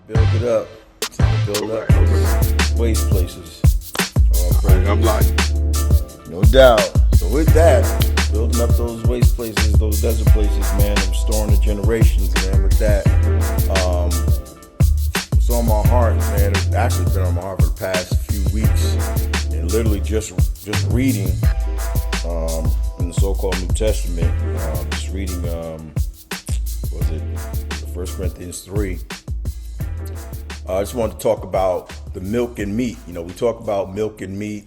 Build it up. Build up those waste places. I'm like, No doubt. So with that, building up those waste places, those desert places, man, and restoring the generations, man. With that, it's on my heart, man. It's actually been on my heart for the past few weeks, and literally just reading in the so-called New Testament, just reading, was it 1 Corinthians 3. I just wanted to talk about the milk and meat. You know, we talk about milk and meat,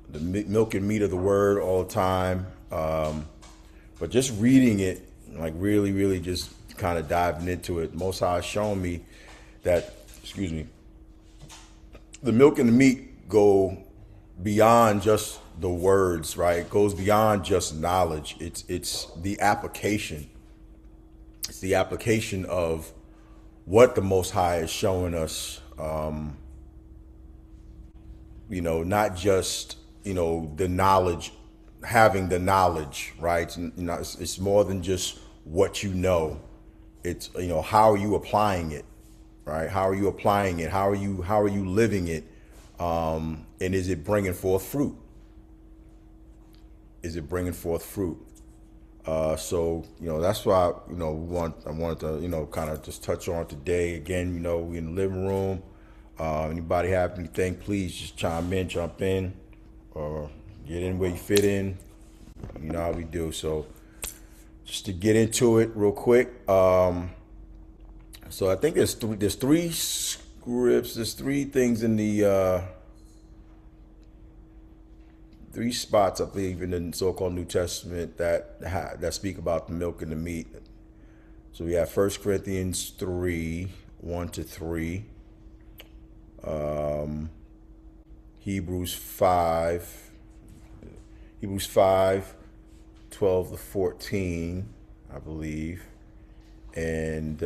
the milk and meat of the word all the time. But just reading it, like really just kind of diving into it, Most High has shown me that, the milk and the meat go beyond just the words, right? It goes beyond just knowledge. It's the application. It's the application of what the Most High is showing us, not just, the knowledge, having the knowledge, right? It's more than just what you know. It's, how are you applying it, right? How are you applying it? How are you living it? And is it bringing forth fruit? Is it bringing forth fruit? So that's why I wanted to kind of just touch on today. Again, we in the living room. Anybody have anything, please just jump in, or get in where you fit in. You know how we do. So just to get into it real quick. So I think there's three scripts. There's three things in the three spots, I believe, in the so-called New Testament that speak about the milk and the meat. So we have 1 Corinthians 3, 1-3, Hebrews 5, 12-14, I believe, and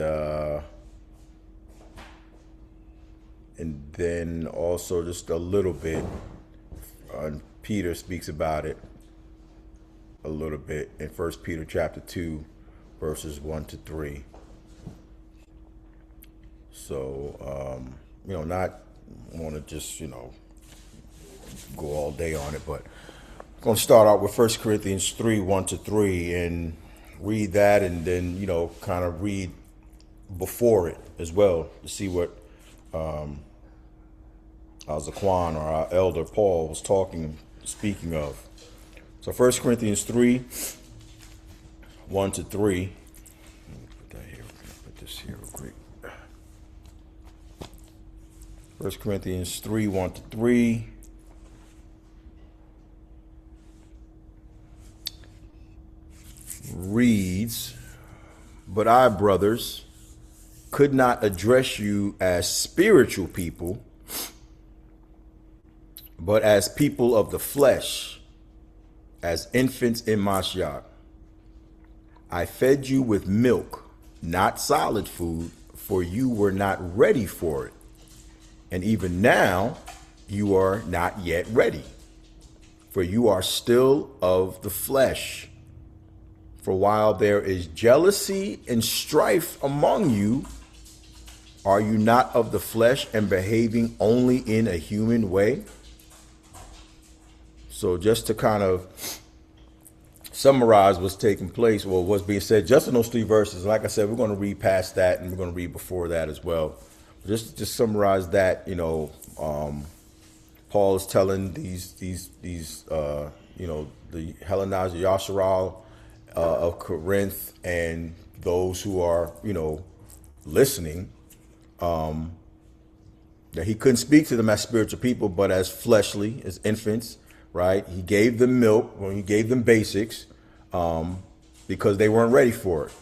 then also just a little bit Peter speaks about it a little bit in 1 Peter chapter 2, verses 1-3. So, not want to just, go all day on it, but I'm going to start out with 1 Corinthians 3, 1-3, and read that, and then, kind of read before it as well to see what our Zaquan, or our elder Paul, was speaking of. So 1 Corinthians 3, 1-3. Let me put that here. Put this here real quick. 1 Corinthians 3, 1-3. Reads, "But I, brothers, could not address you as spiritual people, but as people of the flesh, as infants in Mashiach. I fed you with milk, not solid food, for you were not ready for it. And even now, you are not yet ready, for you are still of the flesh. For while there is jealousy and strife among you, are you not of the flesh and behaving only in a human way?" So just to kind of summarize what's taking place, or what's being said, just in those three verses. Like I said, we're going to read past that, and we're going to read before that as well. Just to summarize that, Paul is telling these the Hellenized Yashara'al of Corinth, and those who are, listening, that he couldn't speak to them as spiritual people, but as fleshly, as infants. Right? He gave them milk when he gave them basics, because they weren't ready for it.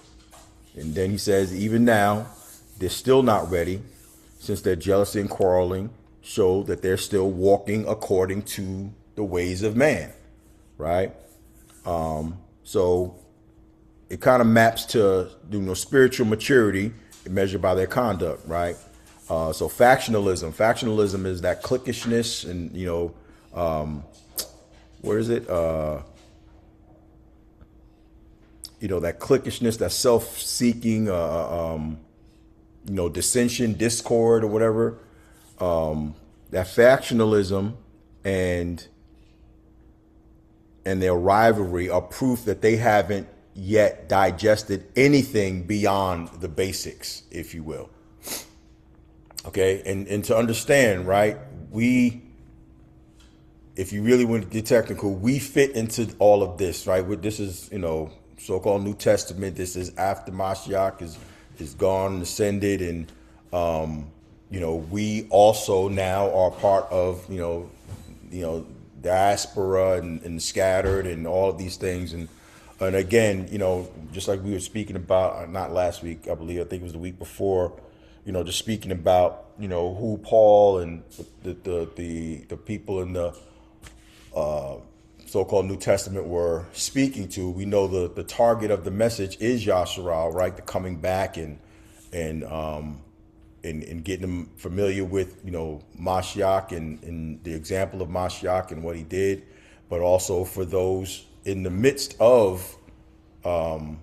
And then he says, even now, they're still not ready, since their jealousy and quarreling show that they're still walking according to the ways of man. Right? So it kind of maps to, spiritual maturity measured by their conduct. Right? So factionalism is that cliquishness and, what is it? That cliquishness, that self-seeking, dissension, discord, or whatever. That factionalism and their rivalry are proof that they haven't yet digested anything beyond the basics, if you will. Okay, and to understand, right, if you really want to get technical, we fit into all of this, right? This is, so-called New Testament. This is after Mashiach is gone, ascended, and we also now are part of, diaspora and scattered and all of these things. And again, just like we were speaking about, not last week, I think it was the week before, just speaking about, who Paul and the people in the so-called New Testament were speaking to. We know the target of the message is Yashara'al, right? The coming back and getting them familiar with, Mashiach and the example of Mashiach and what he did, but also for those in the midst of the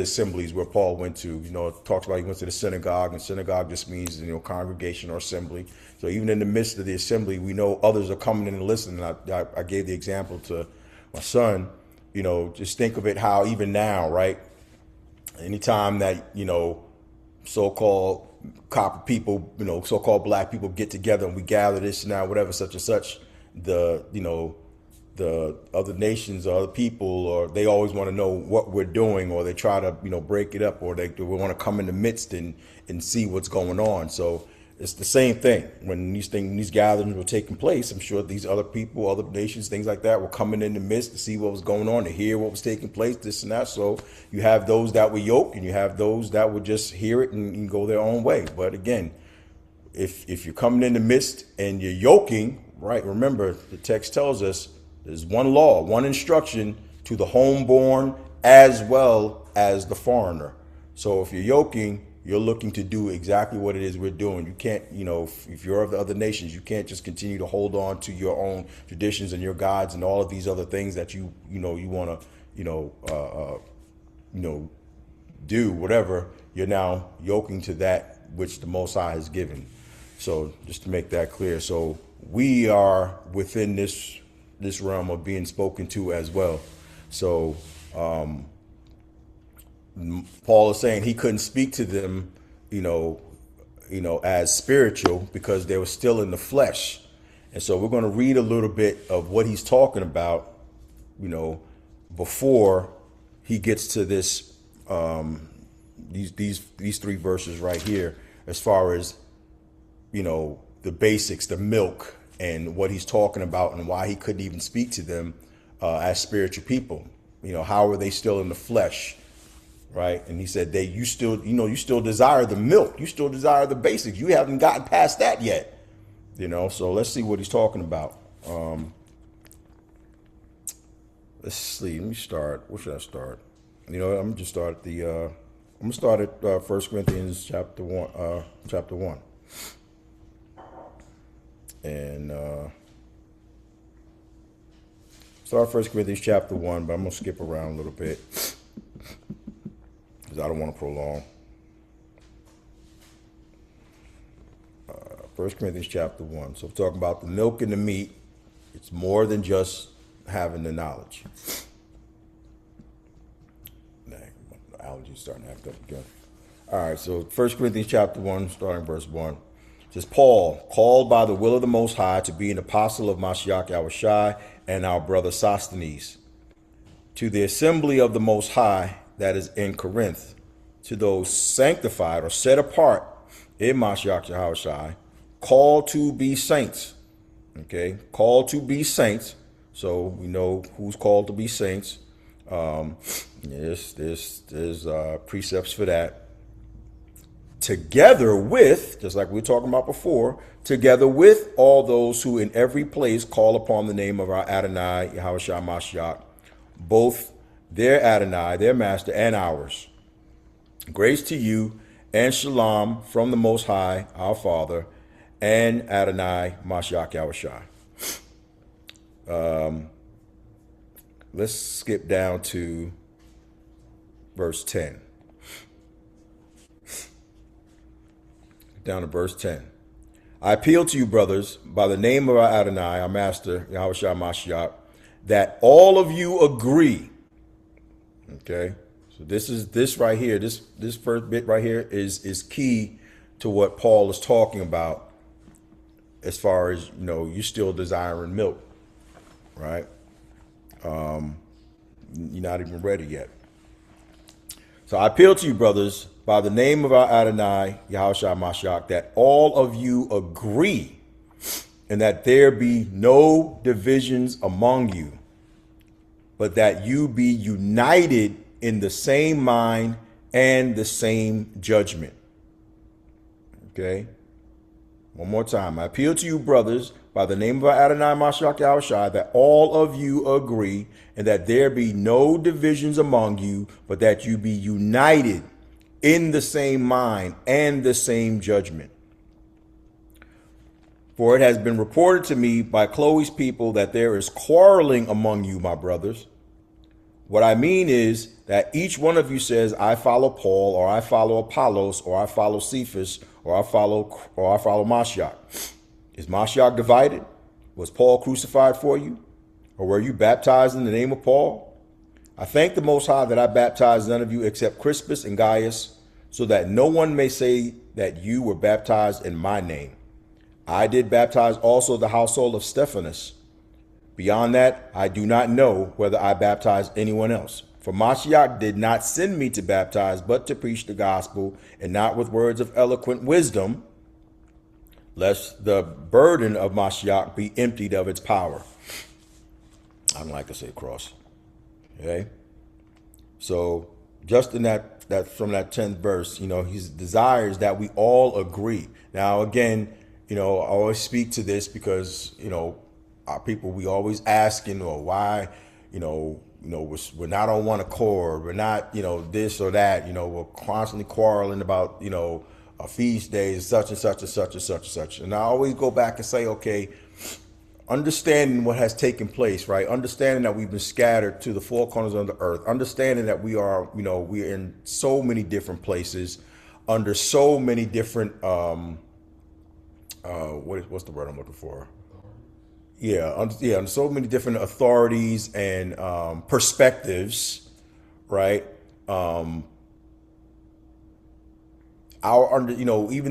assemblies where Paul went to. It talks about he went to the synagogue, and synagogue just means, congregation or assembly. So even in the midst of the assembly, we know others are coming in and listening. I gave the example to my son, just think of it how even now, right? Anytime that, so-called copper people, so-called black people get together and we gather this now, whatever, such and such, the other nations or other people, or they always want to know what we're doing, or they try to, break it up, or they want to come in the midst and see what's going on. So it's the same thing when these gatherings were taking place. I'm sure these other people, other nations, things like that were coming in the midst to see what was going on, to hear what was taking place, this and that. So you have those that were yoked, and you have those that would just hear it and go their own way. But again, if you're coming in the midst and you're yoking, right? Remember, the text tells us there's one law, one instruction to the homeborn as well as the foreigner. So if you're yoking, you're looking to do exactly what it is we're doing. You can't, if you're of the other nations, you can't just continue to hold on to your own traditions and your gods and all of these other things that you want to, do whatever. You're now yoking to that which the Most High has given. So just to make that clear. So we are within this realm of being spoken to as well. So, Paul is saying he couldn't speak to them, as spiritual because they were still in the flesh. And so we're going to read a little bit of what he's talking about, before he gets to this, these three verses right here, as far as, the basics, the milk, and what he's talking about and why he couldn't even speak to them as spiritual people. How are they still in the flesh? Right. And he said, you still desire the milk. You still desire the basics. You haven't gotten past that yet. So let's see what he's talking about. Let's see. Let me start. Where should I start? I'm going to start at I'm going to start at 1 Corinthians chapter 1. And start 1 Corinthians chapter 1, but I'm going to skip around a little bit because I don't want to prolong. 1 Corinthians chapter 1. So we're talking about the milk and the meat. It's more than just having the knowledge. Dang, my allergies starting to act up again. All right, so 1 Corinthians chapter 1, starting verse 1. It says, Paul, called by the will of the Most High to be an apostle of Mashiach Yahushai and our brother Sosthenes, to the assembly of the Most High that is in Corinth, to those sanctified or set apart in Mashiach Yahushai, called to be saints. Okay, called to be saints. So we know who's called to be saints. There's precepts for that. Together with, just like we were talking about before, together with all those who in every place call upon the name of our Adonai, Yahushua Mashiach, both their Adonai, their master, and ours. Grace to you and shalom from the Most High, our Father, and Adonai, Mashiach Yahushua. Let's skip down to verse 10. down to verse 10. I appeal to you, brothers, by the name of our Adonai, our master, Yahushua Mashiach, that all of you agree. Okay. So this right here, this first bit right here is key to what Paul is talking about as far as, you're still desiring milk, right? You're not even ready yet. So I appeal to you, brothers, by the name of our Adonai, Yahushua Mashiach, that all of you agree and that there be no divisions among you, but that you be united in the same mind and the same judgment. Okay. One more time. I appeal to you, brothers, by the name of our Adonai Mashiach Yahushua, that all of you agree and that there be no divisions among you, but that you be united in the same mind and the same judgment. For it has been reported to me by Chloe's people that there is quarreling among you, my brothers. What I mean is that each one of you says, I follow Paul, or I follow Apollos, or I follow Cephas, or I follow Mashiach. Is Mashiach divided? Was Paul crucified for you? Or were you baptized in the name of Paul? I thank the Most High that I baptized none of you except Crispus and Gaius, so that no one may say that you were baptized in my name. I did baptize also the household of Stephanus. Beyond that, I do not know whether I baptized anyone else. For Mashiach did not send me to baptize, but to preach the gospel, and not with words of eloquent wisdom, lest the burden of Mashiach be emptied of its power. I don't like to say cross. Okay. So just in that from that 10th verse, his desires that we all agree. Now, again, I always speak to this because, our people, we always asking, or why, we're not on one accord. We're not, this or that, we're constantly quarreling about, a feast days, such and such and such and such and such. And I always go back and say, okay, understanding what has taken place, right? Understanding that we've been scattered to the four corners of the earth, understanding that we are, we're in so many different places under so many different, what's the word I'm looking for? Under so many different authorities and perspectives, right? Even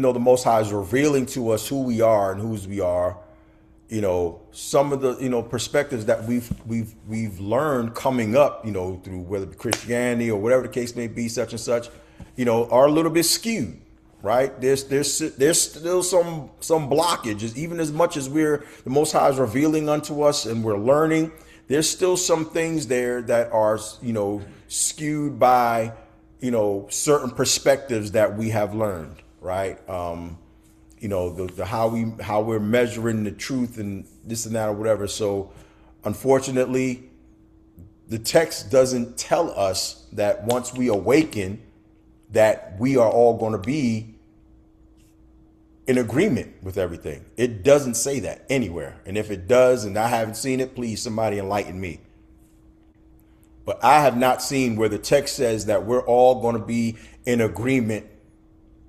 though the Most High is revealing to us who we are and whose we are, some of the perspectives that we've learned coming up, through whether it be Christianity or whatever the case may be, such and such, are a little bit skewed. Right. There's still some blockages, even as much as the Most High is revealing unto us and we're learning. There's still some things there that are, skewed by, certain perspectives that we have learned. Right. How we're measuring the truth and this and that or whatever. So, unfortunately, the text doesn't tell us that once we awaken, that we are all going to be in agreement with everything. It doesn't say that anywhere. And if it does, and I haven't seen it, please somebody enlighten me. But I have not seen where the text says that we're all going to be in agreement,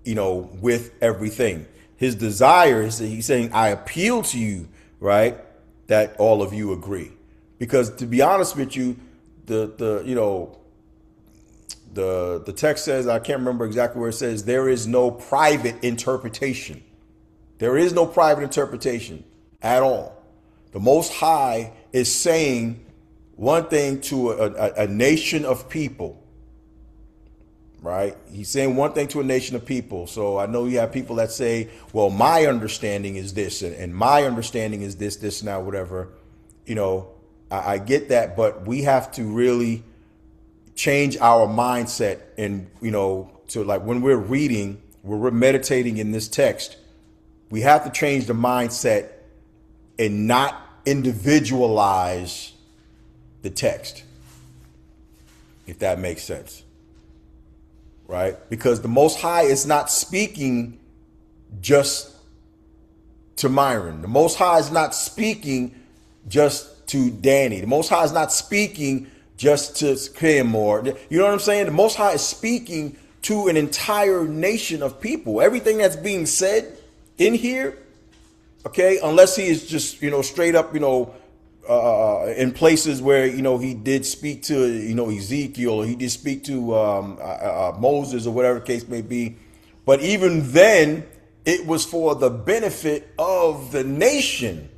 with everything. His desire is that he's saying, I appeal to you, right, that all of you agree. Because to be honest with you, the text says, I can't remember exactly where it says, there is no private interpretation. There is no private interpretation at all. The Most High is saying one thing to a nation of people, right? He's saying one thing to a nation of people. So I know you have people that say, well, my understanding is this, and my understanding is this, now, whatever. I get that, but we have to really change our mindset and, to like when we're reading, when we're meditating in this text, we have to change the mindset and not individualize the text, if that makes sense, right? Because the Most High is not speaking just to Myron. The Most High is not speaking just to Danny. The Most High is not speaking just to him, or, you know what I'm saying? The Most High is speaking to an entire nation of people. Everything that's being said in here, okay, unless he is just, straight up, in places where, he did speak to, Ezekiel, or he did speak to Moses, or whatever the case may be. But even then, it was for the benefit of the nation.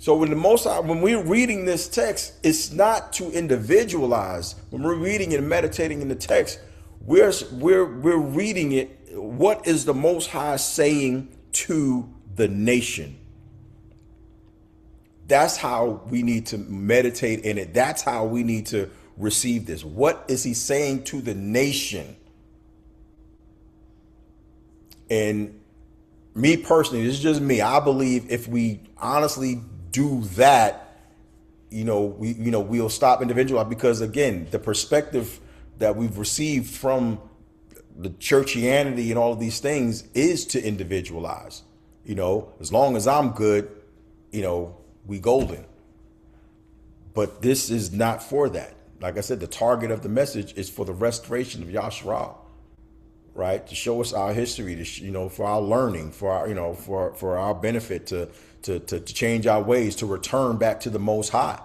So when we're reading this text, it's not to individualize. When we're reading and meditating in the text, we're reading it. What is the Most High saying to the nation? That's how we need to meditate in it. That's how we need to receive this. What is he saying to the nation? And me personally, this is just me. I believe if we honestly do that, we'll stop individual, because again, the perspective that we've received from the churchianity and all of these things is to individualize. As long as I'm good, we golden. But this is not for that. Like I said, the target of the message is for the restoration of Yashara'al, right? To show us our history, to for our learning, for our for our benefit, to change our ways, to return back to the Most High,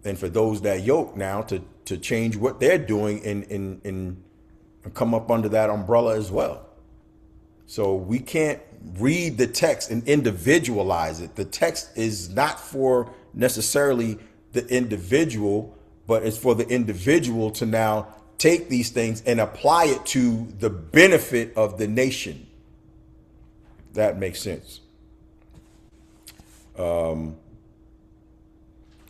and for those that yoke now to change what they're doing and come up under that umbrella as well. So we can't read the text and individualize it. The text is not for necessarily the individual, but it's for the individual to now take these things and apply it to the benefit of the nation. That makes sense.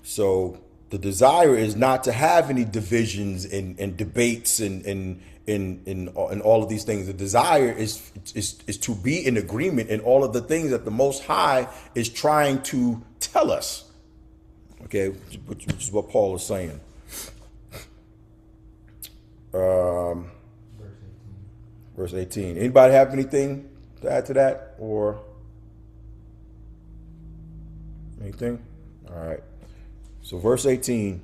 So the desire is not to have any divisions and debates and all of these things. The desire is to be in agreement in all of the things that the Most High is trying to tell us. Okay, which is what Paul is saying. Verse 18. Anybody have anything to add to that, or anything? All right. So verse 18.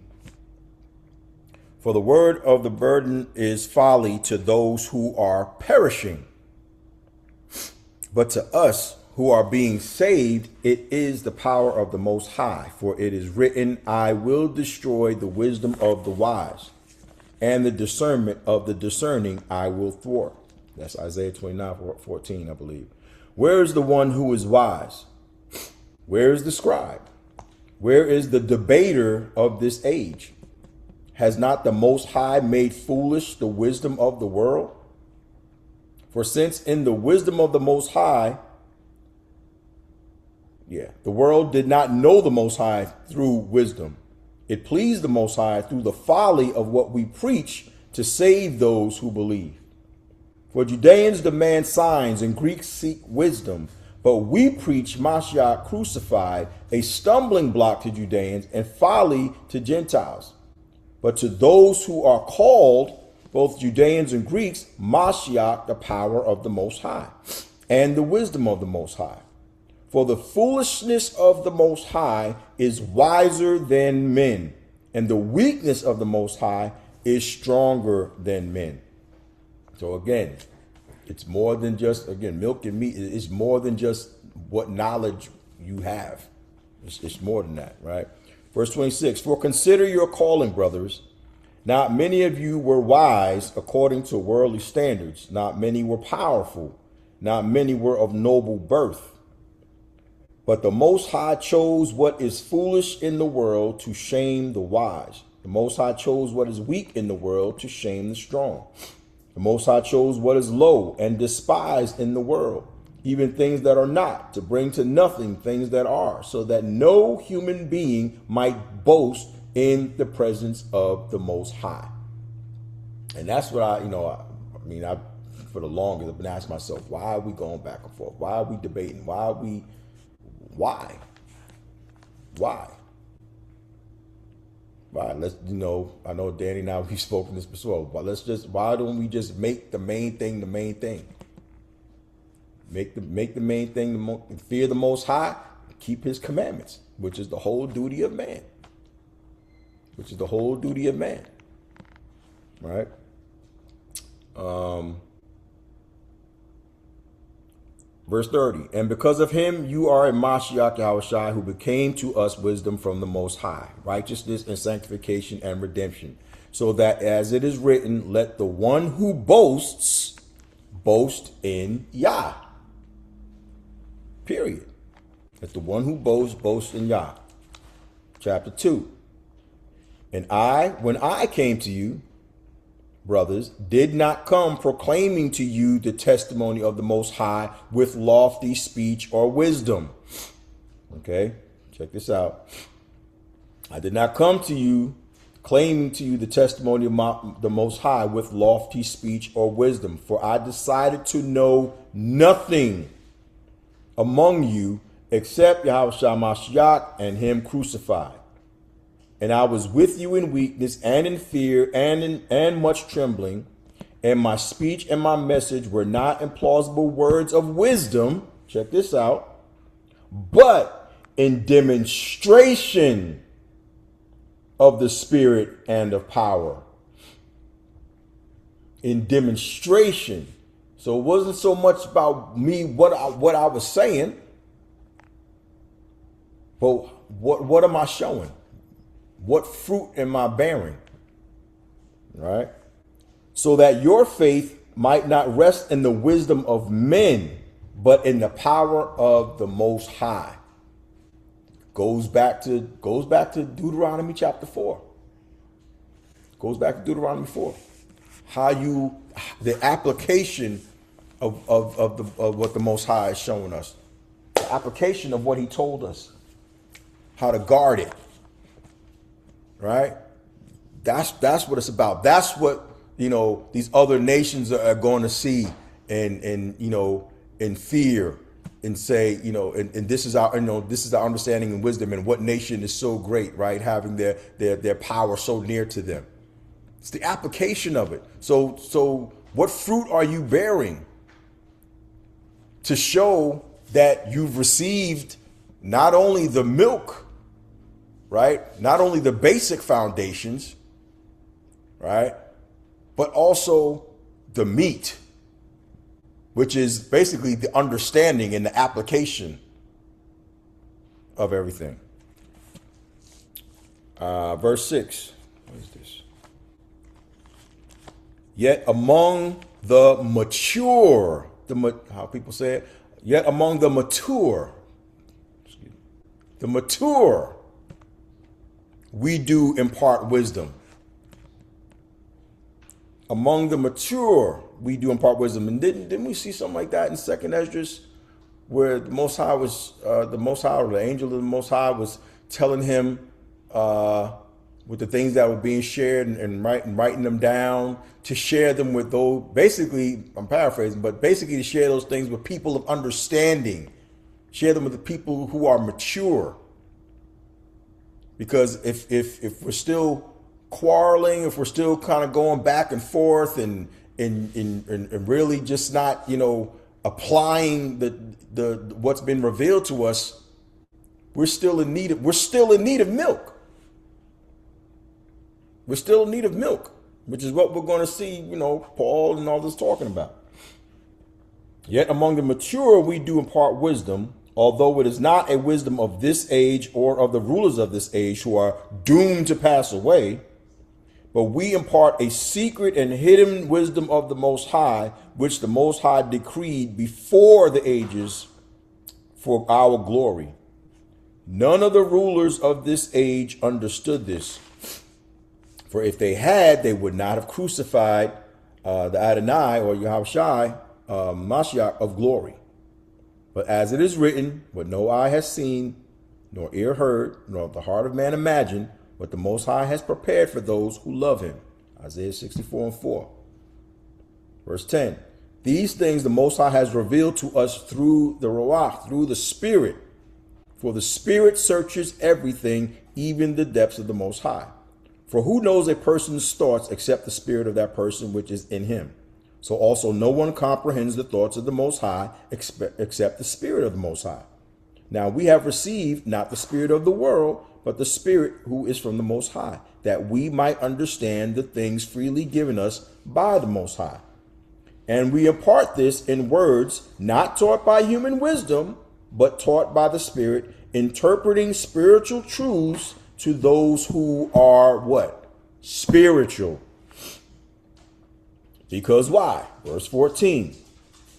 For the word of the burden is folly to those who are perishing, but to us who are being saved, it is the power of the Most High. For it is written, I will destroy the wisdom of the wise, and the discernment of the discerning I will thwart. That's Isaiah 29:14, I believe. Where is the one who is wise? Where is the scribe? Where is the debater of this age? Has not the Most High made foolish the wisdom of the world? For since in the wisdom of the Most High, the world did not know the Most High through wisdom, it pleased the Most High through the folly of what we preach to save those who believe. For Judeans demand signs and Greeks seek wisdom, but we preach Mashiach crucified, a stumbling block to Judeans and folly to Gentiles. But to those who are called, both Judeans and Greeks, Mashiach, the power of the Most High, and the wisdom of the Most High. For the foolishness of the Most High is wiser than men, and the weakness of the Most High is stronger than men. So again, it's more than just, milk and meat. It's more than just what knowledge you have. It's more than that, right? Verse 26, for consider your calling, brothers. Not many of you were wise according to worldly standards. Not many were powerful. Not many were of noble birth. But the Most High chose what is foolish in the world to shame the wise. The Most High chose what is weak in the world to shame the strong. The Most High chose what is low and despised in the world, even things that are not, to bring to nothing things that are, so that no human being might boast in the presence of the Most High. And that's what I for the longest, I've been asking myself, why are we going back and forth? Why are we debating? Why? Let's, I know Danny and I, we've spoken this before, but why don't we just make the main thing the main thing? Make the main thing, fear the Most High, keep his commandments, which is the whole duty of man. Right? Verse 30, and because of him, you are a Mashiach Yahushai, who became to us wisdom from the Most High, righteousness and sanctification and redemption. So that as it is written, let the one who boasts, boast in Yah. Period. Let the one who boasts, boast in Yah. Chapter 2. And when I came to you, brothers, did not come proclaiming to you the testimony of the Most High with lofty speech or wisdom. Okay, check this out. I did not come to you claiming to you the testimony of the Most High with lofty speech or wisdom, for I decided to know nothing among you except Yahushua Mashiach and him crucified. And I was with you in weakness and in fear and much trembling. And my speech and my message were not in plausible words of wisdom. Check this out. But in demonstration of the Spirit and of power. In demonstration. So it wasn't so much about me, what I was saying. But what am I showing? What fruit am I bearing? Right? So that your faith might not rest in the wisdom of men, but in the power of the Most High. Goes back to Deuteronomy chapter 4. Goes back to Deuteronomy 4. The application of what the Most High is showing us. The application of what he told us. How to guard it. Right? That's what it's about. That's what, these other nations are going to see and in fear and say, and this is our, this is our understanding and wisdom, and what nation is so great, right? Having their power so near to them. It's the application of it. So what fruit are you bearing to show that you've received not only the milk, right? Not only the basic foundations, right? But also the meat, which is basically the understanding and the application of everything. Verse 6. What is this? Yet among the mature, how people say it, yet among the mature, we do impart wisdom. Among the mature, we do impart wisdom. And didn't we see something like that in 2nd Esdras, where the Most High was, or the angel of the Most High was telling him with the things that were being shared and writing them down, to share them with those, basically, I'm paraphrasing, but basically to share those things with people of understanding. Share them with the people who are mature. Because if we're still quarreling, if we're still kind of going back and forth and really just not, applying the what's been revealed to us, we're still in need of milk. We're still in need of milk, which is what we're going to see, Paul and all this talking about. Yet among the mature, we do impart wisdom, although it is not a wisdom of this age or of the rulers of this age who are doomed to pass away, but we impart a secret and hidden wisdom of the Most High, which the Most High decreed before the ages for our glory. None of the rulers of this age understood this, for if they had, they would not have crucified the Adonai or Yahushai, Mashiach of glory. But as it is written, what no eye has seen, nor ear heard, nor the heart of man imagined, what the Most High has prepared for those who love him. Isaiah 64:4. Verse 10. These things the Most High has revealed to us through the Ruach, through the Spirit. For the Spirit searches everything, even the depths of the Most High. For who knows a person's thoughts except the spirit of that person which is in him? So also no one comprehends the thoughts of the Most High except the Spirit of the Most High. Now we have received not the spirit of the world, but the Spirit who is from the Most High, that we might understand the things freely given us by the Most High. And we impart this in words not taught by human wisdom, but taught by the Spirit, interpreting spiritual truths to those who are what? Spiritual. Because why? Verse 14.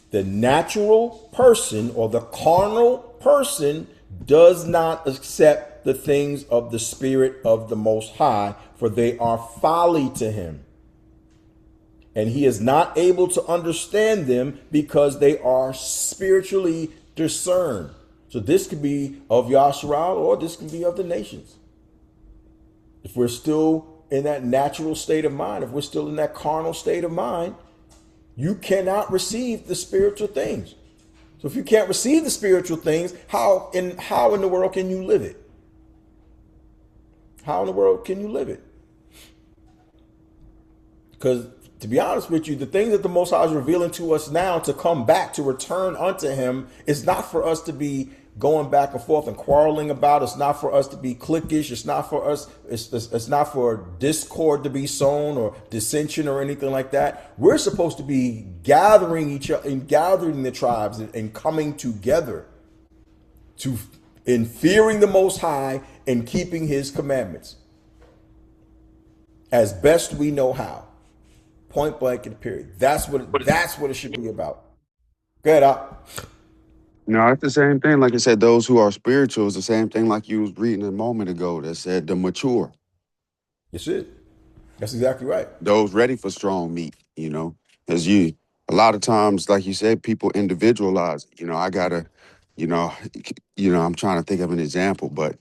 The natural person or the carnal person does not accept the things of the Spirit of the Most High, for they are folly to him. And he is not able to understand them because they are spiritually discerned. So this could be of Yashara'al or this can be of the nations. If we're still in that natural state of mind, if we're still in that carnal state of mind, you cannot receive the spiritual things. So if you can't receive the spiritual things, how in the world can you live it? How in the world can you live it? Because to be honest with you, the things that the Most High is revealing to us now to come back, to return unto him, is not for us to be going back and forth and quarreling about. It's not for us to be cliquish. It's not for us. It's not for discord to be sown or dissension or anything like that. We're supposed to be gathering each other and gathering the tribes and coming together in fearing the Most High and keeping his commandments as best we know how. Point blank and period. That's what it should be about. Go ahead, Op. No, it's the same thing. Like I said, those who are spiritual is the same thing like you was reading a moment ago that said the mature. That's it. That's exactly right. Those ready for strong meat, as you, a lot of times, like you said, people individualize. I gotta, you know, I'm trying to think of an example, but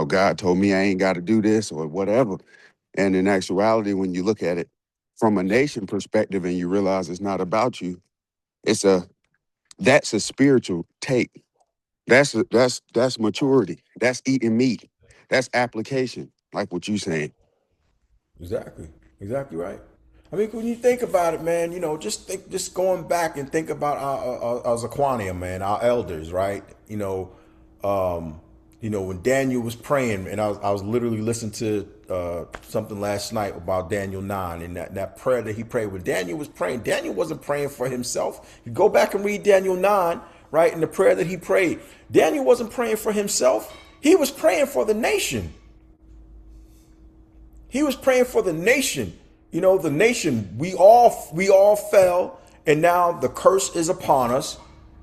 God told me I ain't got to do this or whatever. And in actuality, when you look at it from a nation perspective and you realize it's not about you, that's a spiritual take. That's maturity. That's eating meat. That's application, like what you saying. Exactly. Exactly right. I mean, when you think about it, man, just going back and think about our Zaquania, man, our elders, right? When Daniel was praying, and I was literally listening to something last night about Daniel 9 and that prayer that he prayed. When Daniel was praying, Daniel wasn't praying for himself. You go back and read Daniel 9, right? And the prayer that he prayed, Daniel wasn't praying for himself. He was praying for the nation. He was praying for the nation. The nation, we all fell, and now the curse is upon us.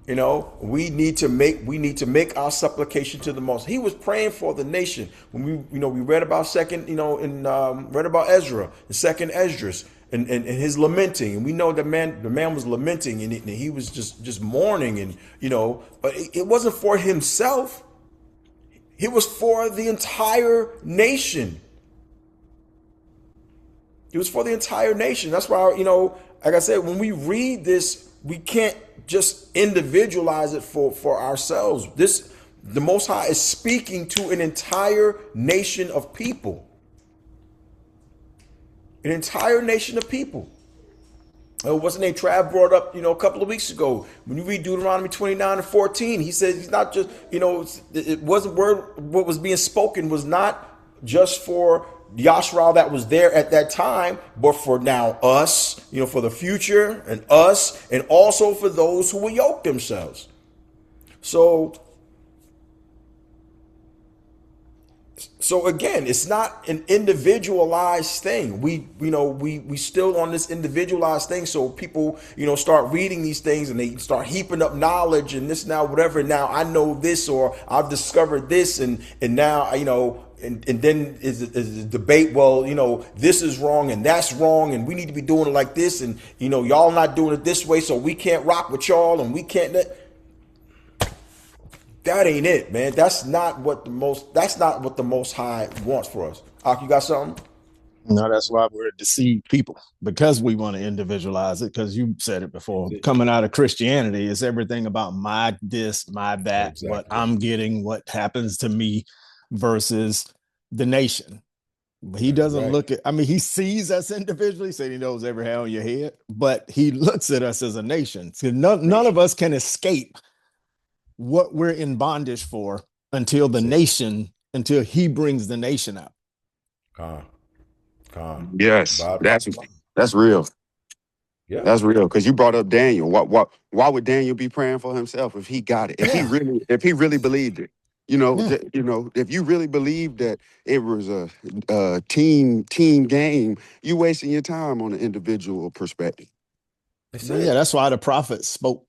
We need to make our supplication to the Most. He was praying for the nation. When we read about read about Ezra, the second Esdras, and his lamenting, and we know the man was lamenting, and he was just mourning, and but it wasn't for himself. It was for the entire nation. It was for the entire nation. That's why, like I said, when we read this, we can't just individualize it for ourselves. The Most High is speaking to an entire nation of people. An entire nation of people. What's the name? Trav brought up, a couple of weeks ago. When you read Deuteronomy 29 and 14, he said he's not just, it wasn't what was being spoken was not just for Yashara'al that was there at that time, but for now us, for the future and us, and also for those who will yoke themselves. So again, it's not an individualized thing. We still on this individualized thing. So people, start reading these things and they start heaping up knowledge and this now, whatever. Now I know this, or I've discovered this, and now, and then is a debate. Well, this is wrong and that's wrong, and we need to be doing it like this, and y'all not doing it this way, so we can't rock with y'all, and we can't. That ain't it, man. That's not what the Most High wants for us. Ak, you got something? No, that's why we're deceived people, because we want to individualize it. Because you said it before, coming out of Christianity, it's everything about my this, my that, exactly. What I'm getting, what happens to me, versus the nation. He doesn't look at, he sees us individually, saying he knows every hair on your head, but he looks at us as a nation. So none of us can escape what we're in bondage for until he brings the nation out. Yes, that's real. Yeah. That's real. Because you brought up Daniel. Why would Daniel be praying for himself if he got it? Yeah. If he really believed it? Yeah. If you really believed that it was a team game, you wasting your time on an individual perspective. That's But yeah, it. that's why the prophets spoke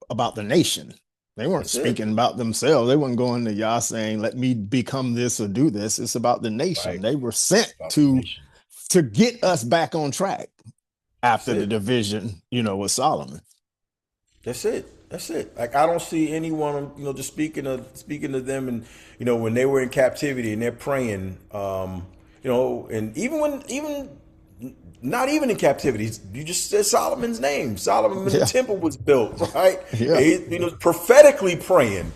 about the nation. They weren't That's it. speaking about themselves. They weren't going to Yah saying, let me become this or do this. It's about the nation. Right. They were sent About the to nation. get us back on track That's after the it. division, with Solomon. That's it. That's it. Like I don't see anyone, just speaking to them, and when they were in captivity and they're praying, and even not even in captivity, you just said Solomon's name. Solomon, when the Yeah. temple was built, right? Yeah. Prophetically praying,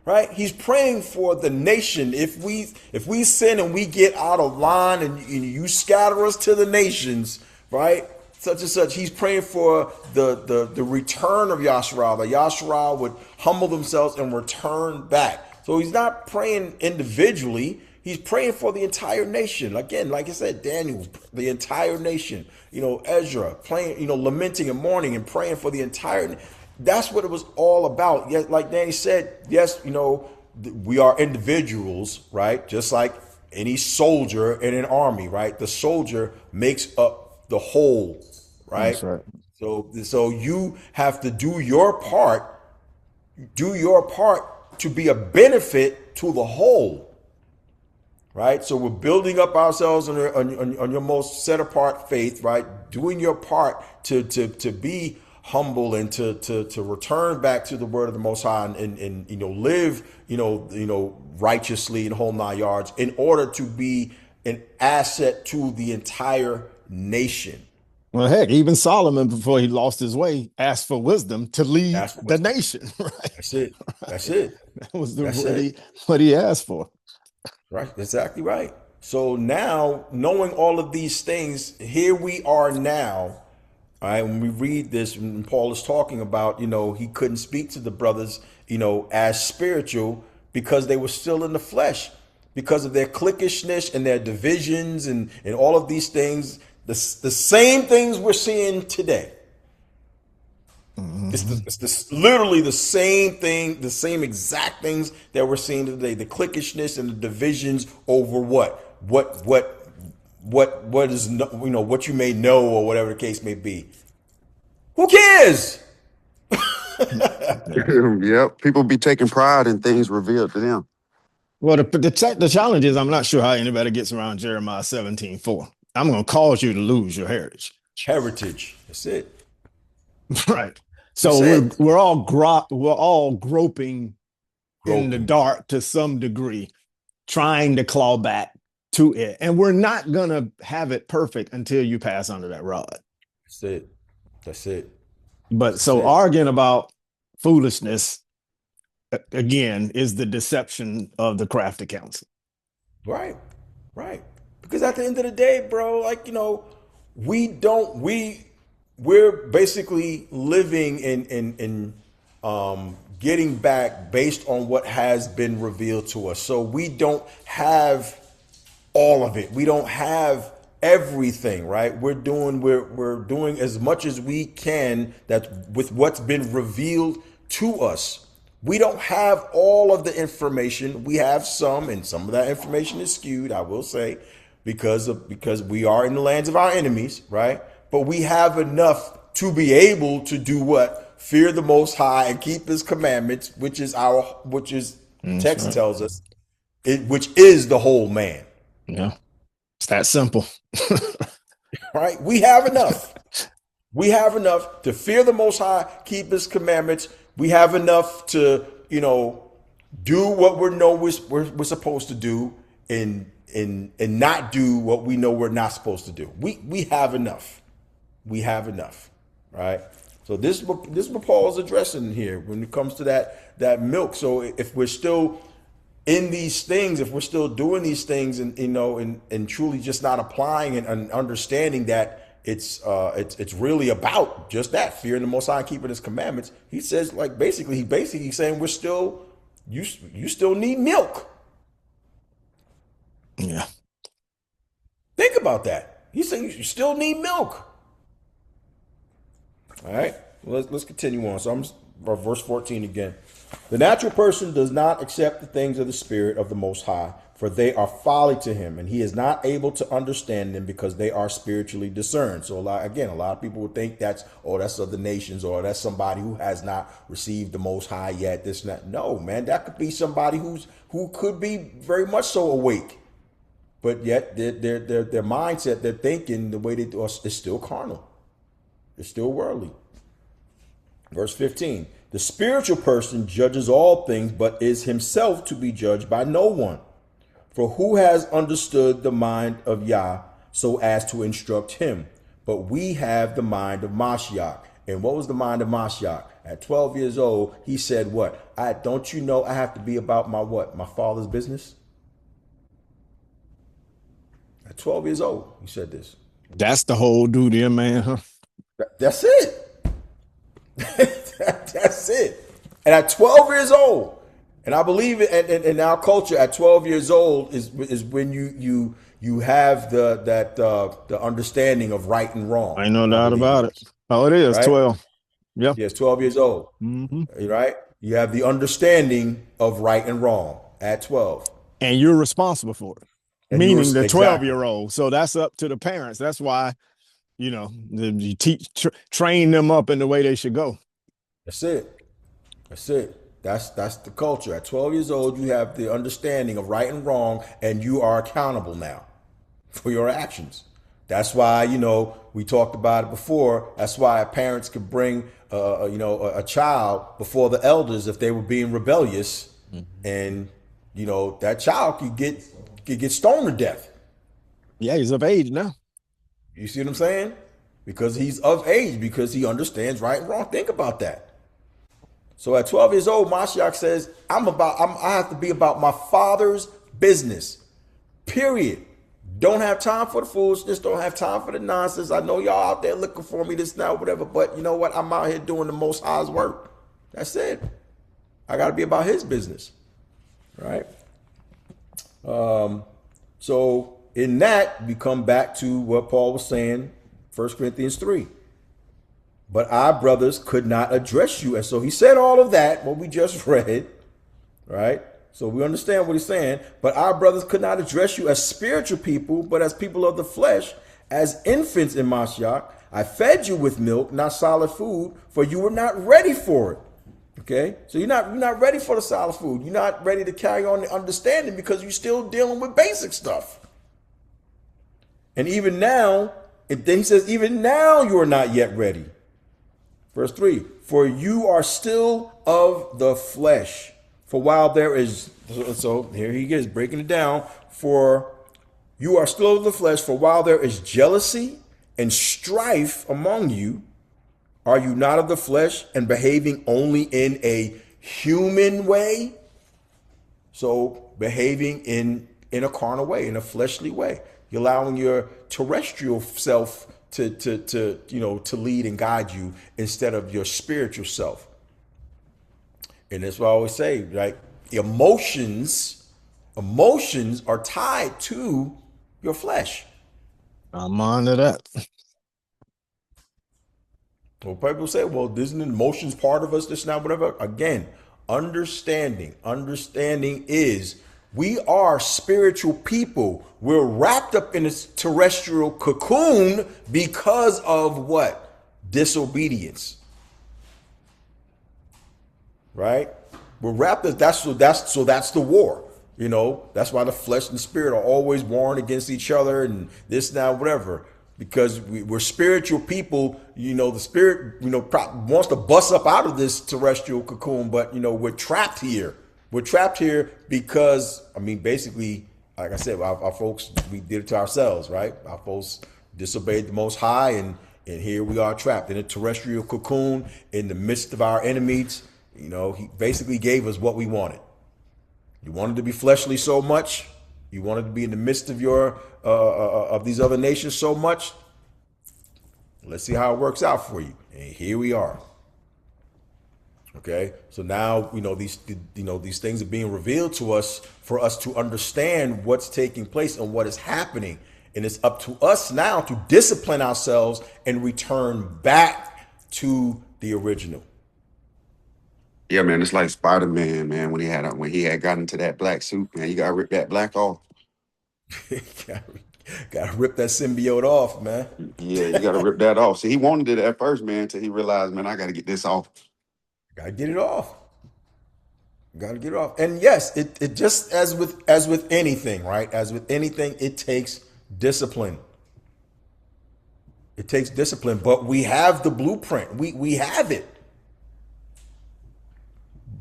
right? He's praying for the nation. If we sin and we get out of line, and you scatter us to the nations, right? Such and such. He's praying for the return of Yashara'al. That Yashara'al would humble themselves and return back. So he's not praying individually. He's praying for the entire nation. Again, like I said, Daniel, the entire nation. Ezra praying, lamenting and mourning and praying for the entire. That's what it was all about. Yes, like Danny said. Yes, we are individuals, right? Just like any soldier in an army, right? The soldier makes up the whole, right? That's right. So you have to do your part. Do your part to be a benefit to the whole, right? So we're building up ourselves on your most set apart faith, right? Doing your part to be humble and to return back to the word of the Most High, and live righteously in whole 9 yards, in order to be an asset to the entire nation. Well, heck, even Solomon, before he lost his way, asked for wisdom to lead That's the wisdom. nation. Right. That's it. That's Right. it. That was That's what it. he asked for. Right, exactly right. So now, knowing all of these things, here we are now. All right, when we read this, when Paul is talking about, he couldn't speak to the brothers, as spiritual, because they were still in the flesh, because of their cliquishness and their divisions, and all of these things, the same things we're seeing today. Mm-hmm. Literally the same thing, the same exact things that we're seeing today. The cliquishness and the divisions over what is, what you may know, or whatever the case may be. Who cares? Yeah. Yep. People be taking pride in things revealed to them. Well, the challenge is I'm not sure how anybody gets around Jeremiah 17:4. I'm going to cause you to lose your heritage. Heritage. That's it. Right. So That's it. we're all groping in the Groping. dark to some degree, trying to claw back to it. And we're not going to have it perfect until you pass under that rod. That's it. That's it. But That's so it. arguing about foolishness, again, is the deception of the crafty counsel. Right. Right. Because at the end of the day, bro, like, we don't we're basically living in getting back based on what has been revealed to us. So we don't have all of it. We don't have everything, right? We're doing as much as we can that with what's been revealed to us. We don't have all of the information. We have some, and some of that information is skewed, I will say, because we are in the lands of our enemies, right? But we have enough to be able to do what? Fear the Most High and keep His commandments, which is That's text right. tells us, which is the whole man. Yeah. It's that simple. Right? We have enough. We have enough to fear the Most High, keep His commandments. We have enough to, do what we're supposed to do, and not do what we know we're not supposed to do. We have enough. We have enough, right? So this is what Paul is addressing here when it comes to that milk. So if we're still in these things, if we're still doing these things, and truly just not applying and understanding that it's really about just that, fearing the Most High and keeping His commandments. He says, like, basically saying we're still you still need milk. Yeah. Think about that. He's saying you still need milk. All right, let's continue on. So I'm verse 14 again. The natural person does not accept the things of the Spirit of the Most High, for they are folly to him, and he is not able to understand them because they are spiritually discerned. So a lot of people would think that's of the nations, or that's somebody who has not received the Most High yet. This and that. No, man, that could be somebody who could be very much so awake, but yet their mindset, their thinking, the way they do is still carnal. It's still worldly. Verse 15. The spiritual person judges all things, but is himself to be judged by no one. For who has understood the mind of Yah so as to instruct him? But we have the mind of Mashiach. And what was the mind of Mashiach? At 12 years old, he said what? Don't you know I have to be about my what? My father's business? At 12 years old, he said this. That's the whole duty, man, huh? That's it. That's it. And at 12 years old, and I believe in our culture, at 12 years old is when you have the understanding of right and wrong. Ain't no doubt about it. Oh, it is right? 12. Yeah. Yes, 12 years old. Mm-hmm. Right? You have the understanding of right and wrong at 12. And you're responsible for it. And meaning the 12-year-old. So that's up to the parents. That's why, you train them up in the way they should go. That's it. That's the culture. At 12 years old, you have the understanding of right and wrong, and you are accountable now for your actions. That's why, we talked about it before. That's why parents could bring, a child before the elders if they were being rebellious, and that child could get stoned to death. Yeah, he's of age now. You see what I'm saying? Because he's of age, because he understands right and wrong. Think about that. So at 12 years old, Mashiach says, I have to be about my father's business. Period. Don't have time for the foolishness. Don't have time for the nonsense. I know y'all out there looking for me this now, whatever. But you know what? I'm out here doing the Most High's work. That's it. I got to be about his business. Right? So in that, we come back to what Paul was saying, 1 Corinthians 3. But our brothers could not address you. And so he said all of that, what we just read, right? So we understand what he's saying. But our brothers could not address you as spiritual people, but as people of the flesh, as infants in Mashiach. I fed you with milk, not solid food, for you were not ready for it. Okay? So you're not ready for the solid food. You're not ready to carry on the understanding because you're still dealing with basic stuff. And even now, then he says, even now you are not yet ready. Verse 3, for you are still of the flesh. For while there is, so here he is breaking it down. For you are still of the flesh, for while there is jealousy and strife among you, are you not of the flesh and behaving only in a human way? So behaving in a carnal way, in a fleshly way. You're allowing your terrestrial self to lead and guide you instead of your spiritual self. And that's what I always say, right? Emotions are tied to your flesh. I'm on to that. Well, people say, well, isn't emotions part of us, this now, whatever? Again, understanding is we are spiritual people. We're wrapped up in this terrestrial cocoon because of what? Disobedience. Right? We're wrapped up. That's the war. That's why the flesh and the spirit are always warring against each other and this, now, whatever. Because we're spiritual people. The spirit, wants to bust up out of this terrestrial cocoon, but we're trapped here. We're trapped here because, basically, like I said, our folks, we did it to ourselves, right? Our folks disobeyed the Most High, and here we are trapped in a terrestrial cocoon in the midst of our enemies. He basically gave us what we wanted. You wanted to be fleshly so much. You wanted to be in the midst of of these other nations so much. Let's see how it works out for you. And here we are. Okay, so now these things are being revealed to us for us to understand what's taking place and what is happening, and it's up to us now to discipline ourselves and return back to the original. Yeah, man, it's like Spider-Man, man, when he had got into that black suit, man, you gotta rip that black off. Gotta rip that symbiote off, man. Yeah, you gotta rip that off. See, he wanted it at first, man, until he realized, man, I gotta get this off. Gotta get it off. Gotta get it off. And yes, it just as with anything, right? As with anything, it takes discipline. It takes discipline, but we have the blueprint. We have it.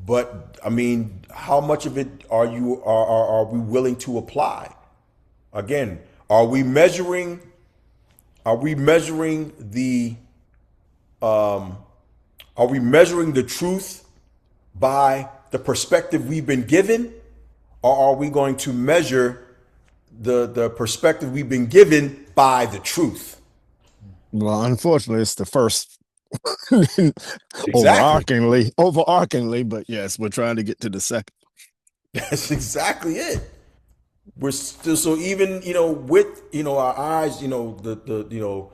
But I mean, how much of it are we willing to apply? Again, are we measuring the are we measuring the truth by the perspective we've been given, or are we going to measure the perspective we've been given by the truth? Well, unfortunately, it's the first. Exactly. Overarchingly, but yes, we're trying to get to the second. That's exactly it. We're still, so even, with, our eyes, our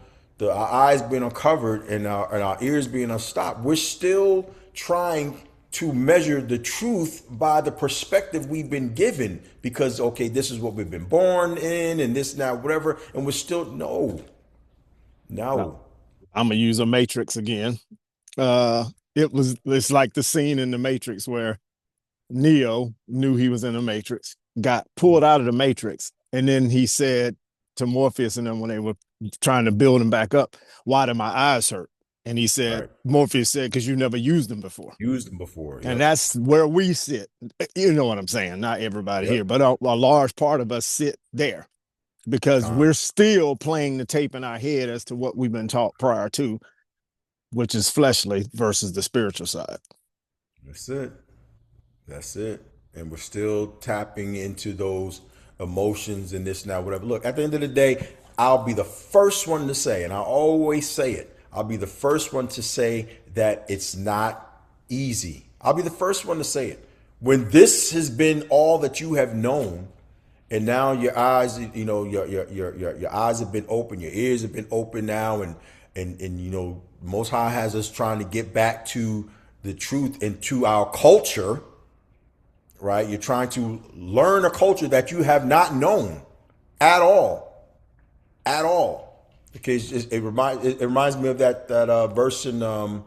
eyes being uncovered and our ears being unstopped, we're still trying to measure the truth by the perspective we've been given, because, okay, this is what we've been born in and this now, whatever. And we're still, no. I'm going to use a Matrix again. It's like the scene in the Matrix where Neo knew he was in the Matrix, got pulled out of the Matrix, and then he said to Morpheus and them when they were trying to build him back up, "Why do my eyes hurt?" And he said, right. Morpheus said, "Because you never used them before." Yep. And that's where we sit. You know what I'm saying? Not everybody here, but a large part of us sit there because we're still playing the tape in our head as to what we've been taught prior to, which is fleshly versus the spiritual side. That's it. And we're still tapping into those emotions and this now, whatever. Look, at the end of the day, I'll be the first one to say, and I always say it, I'll be the first one to say that it's not easy. I'll be the first one to say it. When this has been all that you have known, and now your eyes, your eyes have been open, your ears have been open now, and Most High has us trying to get back to the truth and to our culture, right? You're trying to learn a culture that you have not known at all. Because it reminds me of that verse in I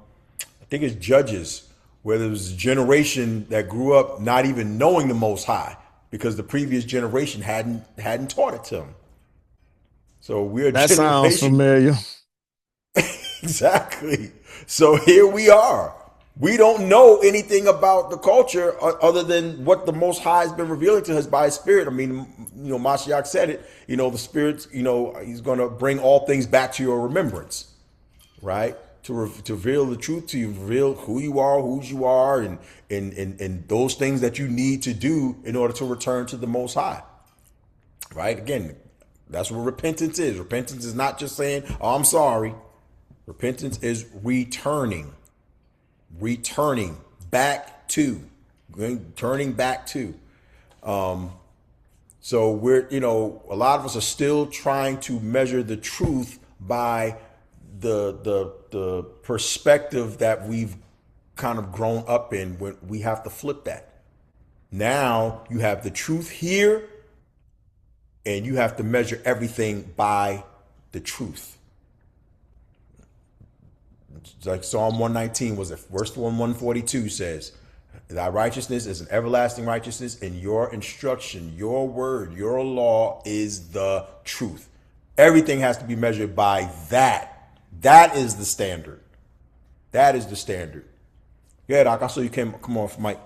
think it's Judges, where there was a generation that grew up not even knowing the Most High because the previous generation hadn't taught it to them. So we're that sounds familiar. Exactly. So here we are. We don't know anything about the culture other than what the Most High has been revealing to us by His Spirit. I mean, Mashiach said it, the Spirit, He's going to bring all things back to your remembrance, right? To reveal the truth to you, reveal who you are, whose you are, and those things that you need to do in order to return to the Most High, right? Again, that's what repentance is. Repentance is not just saying, "Oh, I'm sorry." Repentance is returning back to. So we're, a lot of us are still trying to measure the truth by the perspective that we've kind of grown up in. When we have to flip that. Now you have the truth here, and you have to measure everything by the truth. Like Psalm 119 was the first one, 142 says, "Thy righteousness is an everlasting righteousness, and your instruction, your word, your law is the truth." Everything has to be measured by that. That is the standard. Yeah, Doc, I saw you come off mic.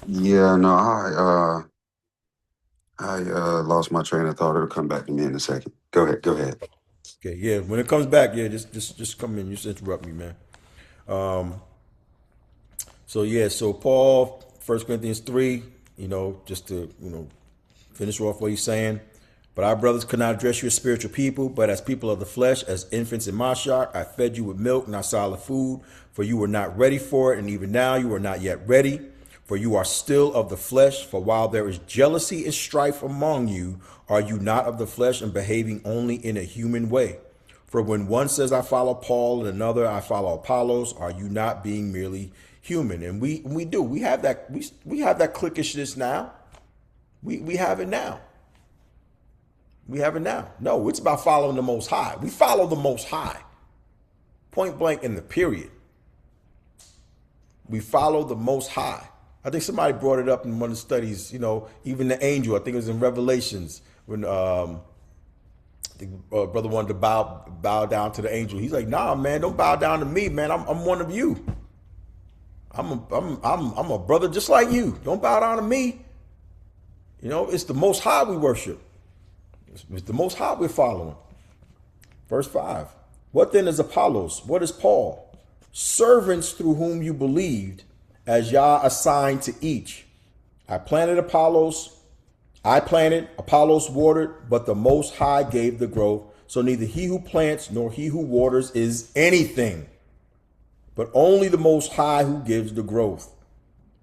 Yeah, no, I lost my train of thought. It'll come back to me in a second. Go ahead. Okay, yeah. When it comes back, yeah, just come in. Just interrupt me, man. So Paul, 1 Corinthians 3, just to finish off what he's saying. "But our brothers could not address you as spiritual people, but as people of the flesh, as infants in Mashiach. I fed you with milk, not solid food, for you were not ready for it, and even now you are not yet ready. For you are still of the flesh. For while there is jealousy and strife among you, are you not of the flesh and behaving only in a human way? For when one says, I follow Paul, and another, I follow Apollos, are you not being merely human? And we do. We have that we have that cliquishness now. We have it now. We have it now. No, it's about following the Most High. We follow the Most High. Point blank in the period. We follow the Most High. I think somebody brought it up in one of the studies, even the angel, I think it was in Revelations, when the brother wanted to bow down to the angel. He's like, nah, man, don't bow down to me, man. I'm one of you. I'm a brother just like you. Don't bow down to me. It's the Most High we worship. It's the Most High we're following. Verse 5. What then is Apollos? What is Paul? Servants through whom you believed, as Yah assigned to each. I planted, Apollos watered, but the Most High gave the growth. So neither he who plants nor he who waters is anything, but only the Most High who gives the growth.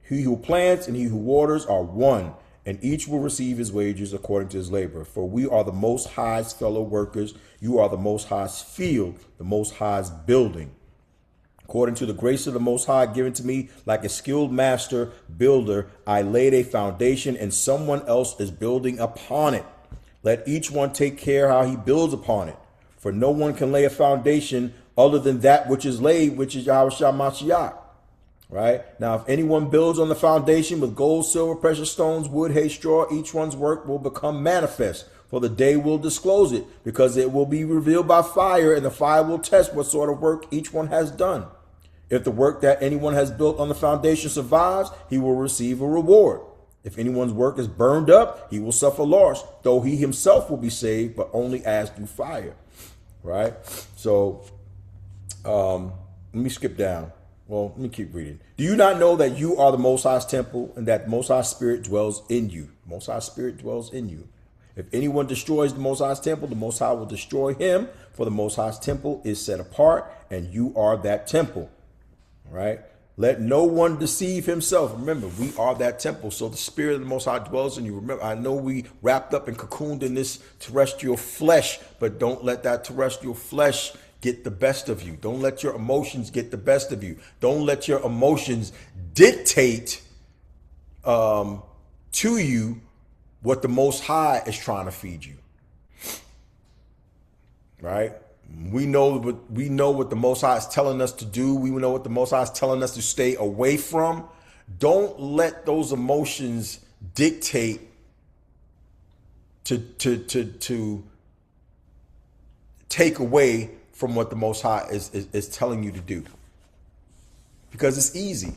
He who plants and he who waters are one, and each will receive his wages according to his labor. For we are the Most High's fellow workers. You are the Most High's field, the Most High's building. According to the grace of the Most High given to me, like a skilled master builder, I laid a foundation and someone else is building upon it. Let each one take care how he builds upon it. For no one can lay a foundation other than that which is laid, which is Yahushua Mashiach. Right? Now, if anyone builds on the foundation with gold, silver, precious stones, wood, hay, straw, each one's work will become manifest, for the day will disclose it, because it will be revealed by fire, and the fire will test what sort of work each one has done. If the work that anyone has built on the foundation survives, he will receive a reward. If anyone's work is burned up, he will suffer loss, though he himself will be saved, but only as through fire. Right? So, let me skip down. Well, let me keep reading. Do you not know that you are the Most High's temple and that the Most High's Spirit dwells in you? The Most High's Spirit dwells in you. If anyone destroys the Most High's temple, the Most High will destroy him, for the Most High's temple is set apart, and you are that temple. Right? Let no one deceive himself. Remember, we are that temple. So the Spirit of the Most High dwells in you. Remember, I know we wrapped up and cocooned in this terrestrial flesh, but don't let that terrestrial flesh get the best of you. Don't let your emotions get the best of you. Don't let your emotions dictate to you what the Most High is trying to feed you. Right? We know what the Most High is telling us to do. We know what the Most High is telling us to stay away from. Don't let those emotions dictate to take away from what the Most High is telling you to do. Because it's easy.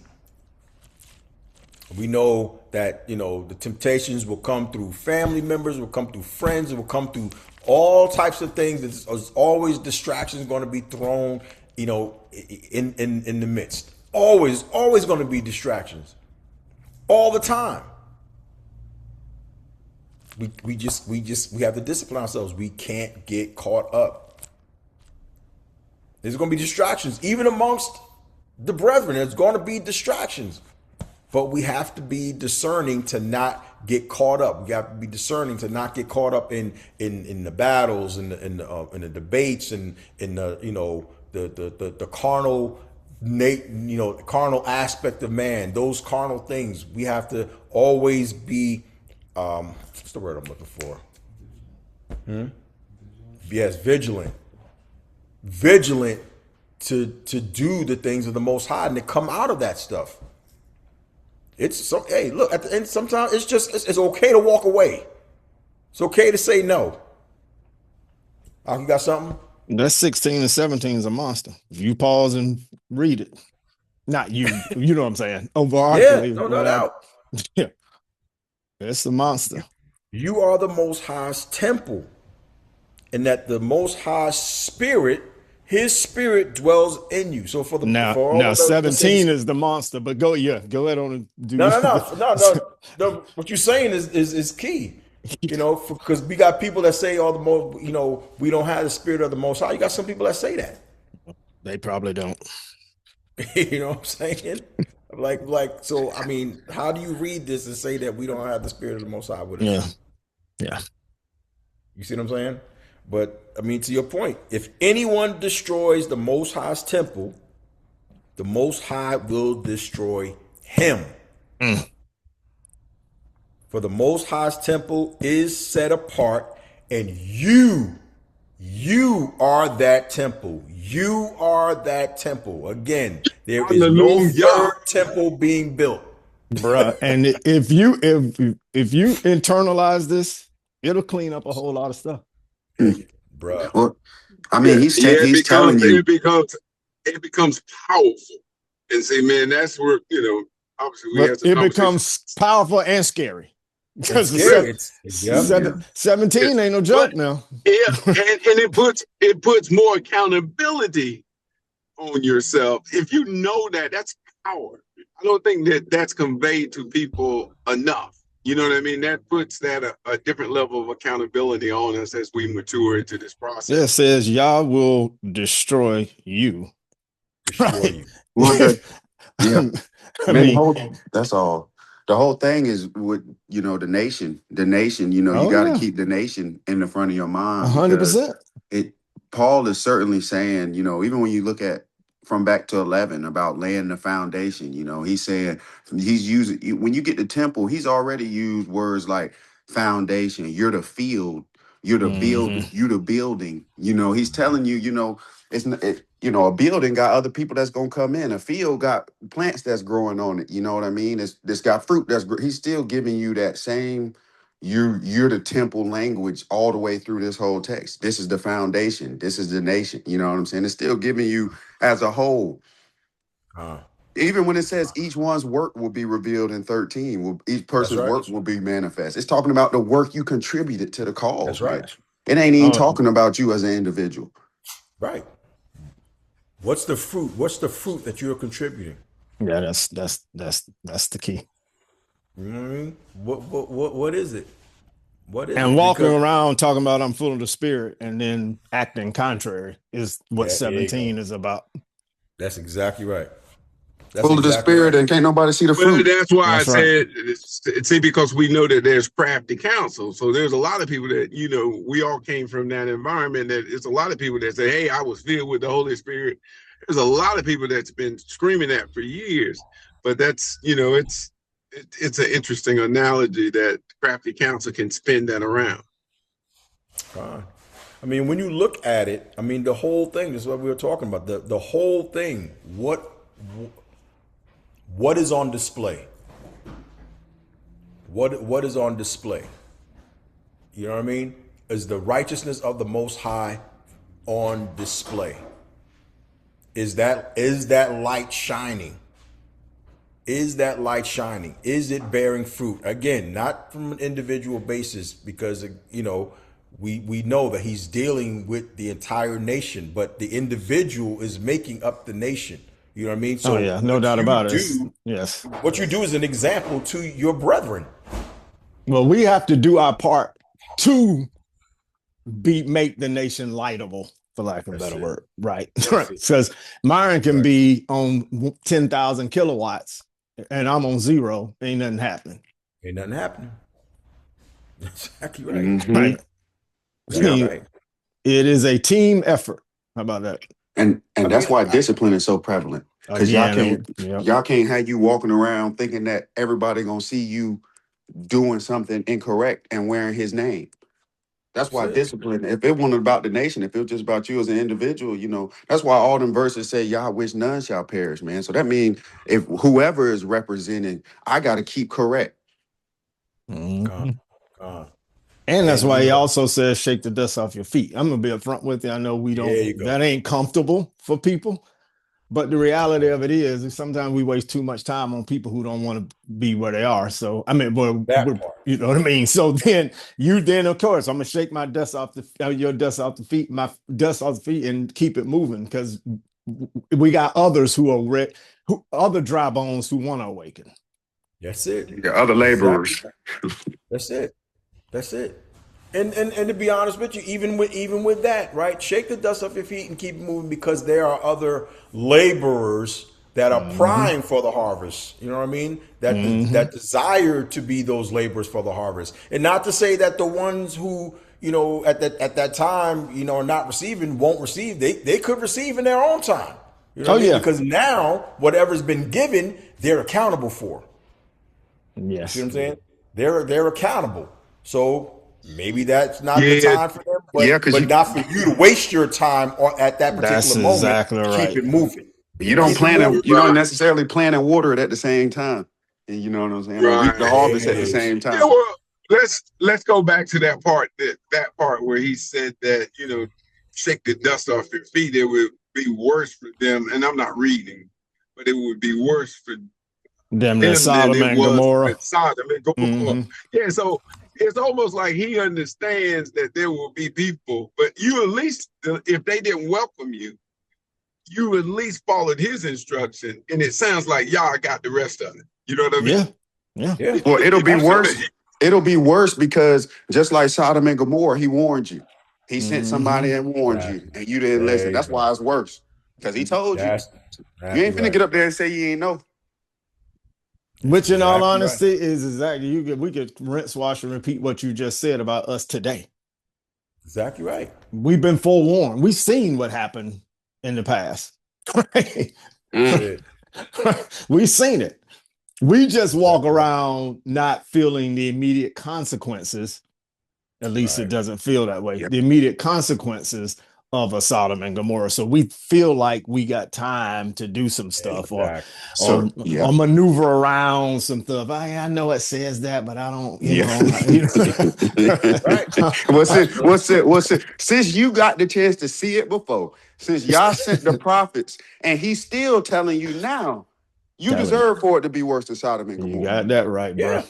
We know that, the temptations will come through family members, will come through friends, it will come through all types of things. There's always distractions going to be thrown, in the midst. Always going to be distractions. All the time. We have to discipline ourselves. We can't get caught up. There's going to be distractions, even amongst the brethren. There's going to be distractions. But we have to be discerning to not get caught up. We have to be discerning to not get caught up in the battles and in the debates and in the carnal carnal aspect of man. Those carnal things. We have to always be what's the word I'm looking for? Yes, vigilant. Vigilant to do the things of the Most High and to come out of that stuff. Hey, look, at the end, sometimes it's okay to walk away. It's okay to say no. You got something? That 16 and 17 is a monster. If you pause and read it. Not you, you know what I'm saying? Yeah, no doubt. Yeah. It's a monster. You are the Most High's temple, and that the Most High's Spirit, His Spirit dwells in you. So for 17 is the monster, but go ahead on and do. No. What you're saying is key. Because we got people that say all the most. We don't have the Spirit of the Most High. You got some people that say that. They probably don't. You know what I'm saying? So I mean, how do you read this and say that we don't have the Spirit of the Most High with us? Yeah. You see what I'm saying? But I mean, to your point, if anyone destroys the Most High's temple, the Most High will destroy him. Mm. For the Most High's temple is set apart, and you are that temple. You are that temple. Again, there is no Hallelujah. third temple being built. Bruh. And if you internalize this, it'll clean up a whole lot of stuff. Hey, bruh. Well, I Yeah, mean, yeah, he's telling you. it becomes powerful. And say, man, that's where, obviously we But had some it conversation. becomes powerful and scary. It's Because scary. Yep. 17 ain't no But joke now. yeah, and it puts more accountability on yourself. If you know that, that's power. I don't think that that's conveyed to people enough. You know what I mean? That puts that a different level of accountability on us as we mature into this process. It says Yah will destroy you. Destroy Right. you. Well, yeah. I Man, mean, that's all. The whole thing is with the nation. The nation, you oh got to yeah, keep the nation in the front of your mind because 100%. it. Paul is certainly saying, even when you look at from back to 11 about laying the foundation, he's saying he's using when you get to temple, he's already used words like foundation. You're the field. You're the build. Mm-hmm. You're the building. He's telling you, it's a building got other people that's gonna come in. A field got plants that's growing on it. You know what I mean? It's got fruit he's still giving you that same. You're the temple language all the way through this whole text. This is the foundation. This is the nation. You know what I'm saying? It's still giving you as a whole. Uh, Even when it says each one's work will be revealed in 13, each that's person's right. work will be manifest. It's talking about the work you contributed to the That's cause, man. right. It ain't even talking about you as an individual. Right. What's the fruit? What's the fruit that you're contributing? Yeah, that's the key. You know what I mean? What is it? What is And it? walking Because around talking about I'm full of the spirit and then acting contrary is what there you 17 go. is about. That's exactly right. That's Full of the exactly spirit right. and can't nobody see the Well, fruit. that's why I That's right. said, see, because we know that there's crafty counsel. So there's a lot of people that, we all came from that environment. That it's a lot of people that say, hey, I was filled with the Holy Spirit. There's a lot of people that's been screaming that for years. But that's, it's an interesting analogy that crafty counsel can spin that around. I mean, when you look at it, I mean, the whole thing. This is what we were talking about. The whole thing. What is on display? What is on display? You know what I mean? Is the righteousness of the Most High on display? Is that light shining? Is that light shining? Is it bearing fruit? Again, not from an individual basis, because we know that he's dealing with the entire nation, but the individual is making up the nation. You know what I mean? Oh So yeah, no doubt about it. Yes. what you do is an example to your brethren. Well, we have to do our part to make the nation lightable, for lack of a better word. Right. Right. Because Myron can be on 10,000 kilowatts and I'm on 0. Ain't nothing happening. Ain't nothing happening. Exactly right. Mm-hmm. Right. That's right. It is a team effort. How about that? And that's why discipline is so prevalent. Because y'all can't have you walking around thinking that everybody gonna see you doing something incorrect and wearing his name. That's why discipline, if it wasn't about the nation, if it was just about you as an individual, that's why all them verses say, Yah wish none shall perish, man. So that means if whoever is representing, I got to keep correct. Mm-hmm. And that's why he also says, shake the dust off your feet. I'm going to be upfront with you. I know that ain't comfortable for people. But the reality of it is sometimes we waste too much time on people who don't want to be where they are. So, I mean, you know what I mean? So then of course, I'm going to shake my dust off your dust off the feet, my dust off the feet and keep it moving because we got others who are other dry bones who want to awaken. That's it. The other laborers. Exactly. That's it. And to be honest with you, even with that, right? Shake the dust off your feet and keep moving because there are other laborers that are prying for the harvest. You know what I mean? That desire to be those laborers for the harvest. And not to say that the ones who, at that time, are not receiving won't receive. They could receive in their own time. You know what I mean? Yeah. Because now whatever's been given, they're accountable for. Yes. You see what I'm saying? They're accountable. So maybe that's not the time for them, but not for you to waste your time at that particular moment. Exactly right. Keep it moving. You don't necessarily plant and water it at the same time. And you know what I'm saying? Or reap the harvest at the same time. Yeah, well, let's go back to that part where he said that, shake the dust off their feet. It would be worse for them, and I'm not reading, but it would be worse for them than Sodom and Gomorrah. Sodom and Gomorrah. Yeah, so it's almost like he understands that there will be people, but you at least, if they didn't welcome you, you at least followed his instruction, and it sounds like y'all got the rest of it. You know what I mean? Yeah. Well, it'll be worse. It'll be worse because just like Sodom and Gomorrah, he warned you. He sent somebody and warned you, and you didn't listen. That's why it's worse. Because he told you. You ain't finna get up there and say you ain't know. Which, in all honesty, is exactly we could rinse, wash, and repeat what you just said about us today. Exactly right. We've been forewarned. We've seen what happened in the past. We've seen it. We just walk around not feeling the immediate consequences. At least it doesn't feel that way. Yep. The immediate consequences of a Sodom and Gomorrah. So we feel like we got time to do some stuff or maneuver around some stuff. I know it says that, but I don't, What's it? Since you got the chance to see it before, since y'all sent the prophets, and he's still telling you now, you deserve for it to be worse than Sodom and Gomorrah. You got that right, bro.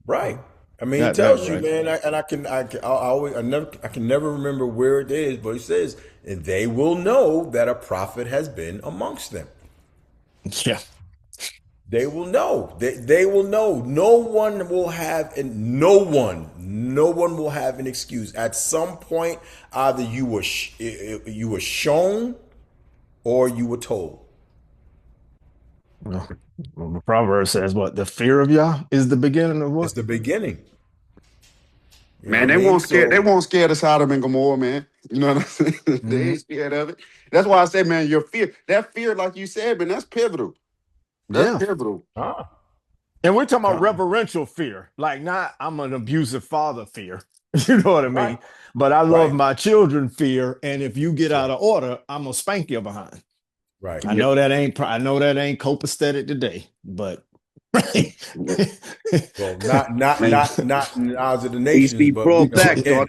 Right. I mean, he tells you, man, I can never remember where it is, but he says, and they will know that a prophet has been amongst them. Yeah. They will know. They will know. No one will have an excuse. At some point, either you were shown or you were told. Well, the proverb says, "What the fear of Yah is the beginning of what?" It's the beginning. Man, they won't scare the Sodom and Gomorrah, man. You know what I'm saying? They ain't scared of it. That's why I say, man, that fear, like you said, man, that's pivotal. That's pivotal. And we're talking about reverential fear, like not I'm an abusive father fear. You know what I mean? Right. But I love my children fear, and if you get out of order, I'm gonna spank you behind. Right. I know that ain't copacetic today, but well, not in the eyes of the nations, but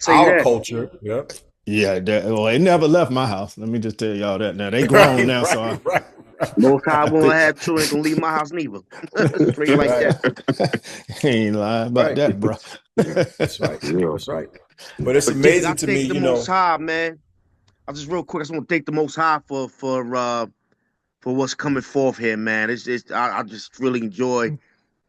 our culture. Yep. Yeah. It never left my house. Let me just tell y'all that. Now they grown now, so Most High won't have children gonna leave my house neither. Straight like that. Ain't lying about that, bro. That's right. That's right. But it's amazing to me, the Most High, man. I just real quick. I just want to thank the Most High for what's coming forth here, man. I just really enjoy,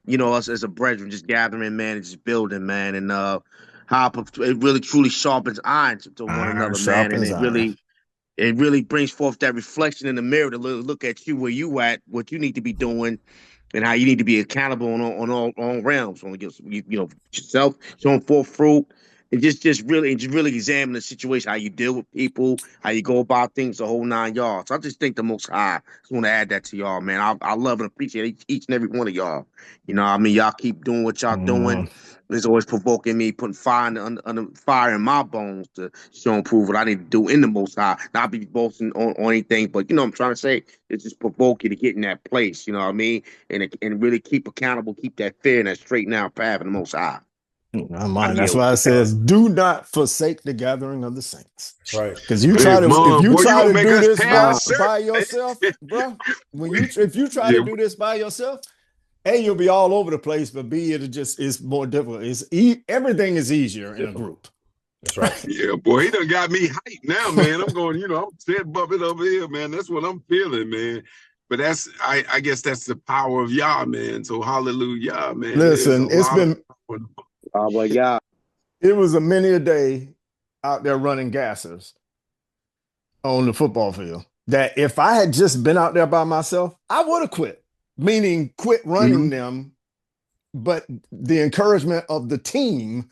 us as a brethren just gathering, man, and just building, man, and how it really truly sharpens iron to one another, man, and it really brings forth that reflection in the mirror to look at you where you at, what you need to be doing, and how you need to be accountable on all realms, on yourself, showing forth fruit. And just really examine the situation, how you deal with people, how you go about things, the whole 9 yards. So I just think the Most High. Just want to add that to y'all, man. I love and appreciate each and every one of y'all. Y'all keep doing what y'all doing. It's always provoking me, putting fire in my bones to show and prove what I need to do in the Most High. Not be boasting on anything, but what I'm trying to say, it's just provoke you to get in that place. You know what I mean? And really keep accountable, keep that fear and that straight and narrow path in the Most High. That's why it says, "Do not forsake the gathering of the saints." That's right. Because if you try to do this by yourself, bro, if you try to do this by yourself, A, you'll be all over the place, but B, it's more difficult. Everything is easier in a group. That's right. Yeah, boy, he done got me hyped now, man. I'm going, I'm set bumping over here, man. That's what I'm feeling, man. But I guess that's the power of Yah, man. So hallelujah, man. Listen, it's been. Yeah. It was many a day out there running gassers on the football field. that if I had just been out there by myself, I would have quit, meaning quit running Mhm. them. But the encouragement of the team,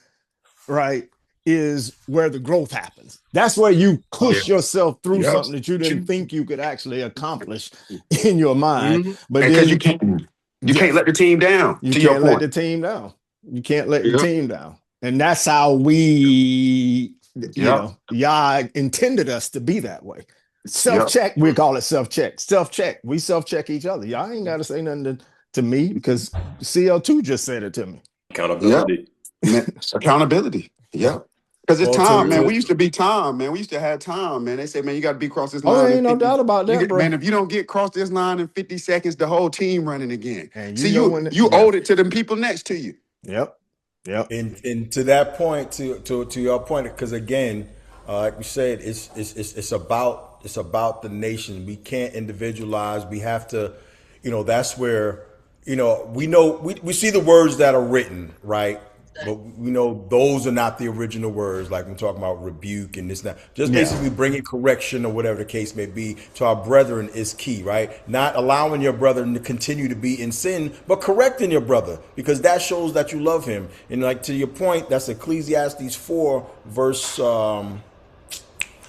right, is where the growth happens. That's where you Yeah. push yourself through Yep. something that you didn't think you could actually accomplish in your mind. Mm-hmm. But And because then, you can't let the team down, you to your can't let point. the team down. You can't let the Yep. team down. And that's how we, Yep. Yah intended us to be that way. Yep. Self-check, we call it self-check. Self-check. We self-check each other. Y'all ain't got to say nothing to me because CL2 just said it to me. Yep. Accountability. Accountability. Yep. Because it's Well, time, man. We used to be time, man. We used to have time, man. They say, man, you got to be across this Oh, line there in ain't no 50. doubt about that, bro. Man, if you don't get across this line in 50 seconds, the whole team running again. And See, know you when you owed it to them people next to you. Yep. And to that point, to your point, because again, like we said, it's about the nation. We can't individualize. We have to, that's where, we see the words that are written, right? But we know those are not the original words. Like we're talking about rebuke and this, that. Just Yeah. basically bringing correction or whatever the case may be to our brethren is key, right? Not allowing your brother to continue to be in sin, but correcting your brother because that shows that you love him. And like to your point, that's Ecclesiastes 4 verse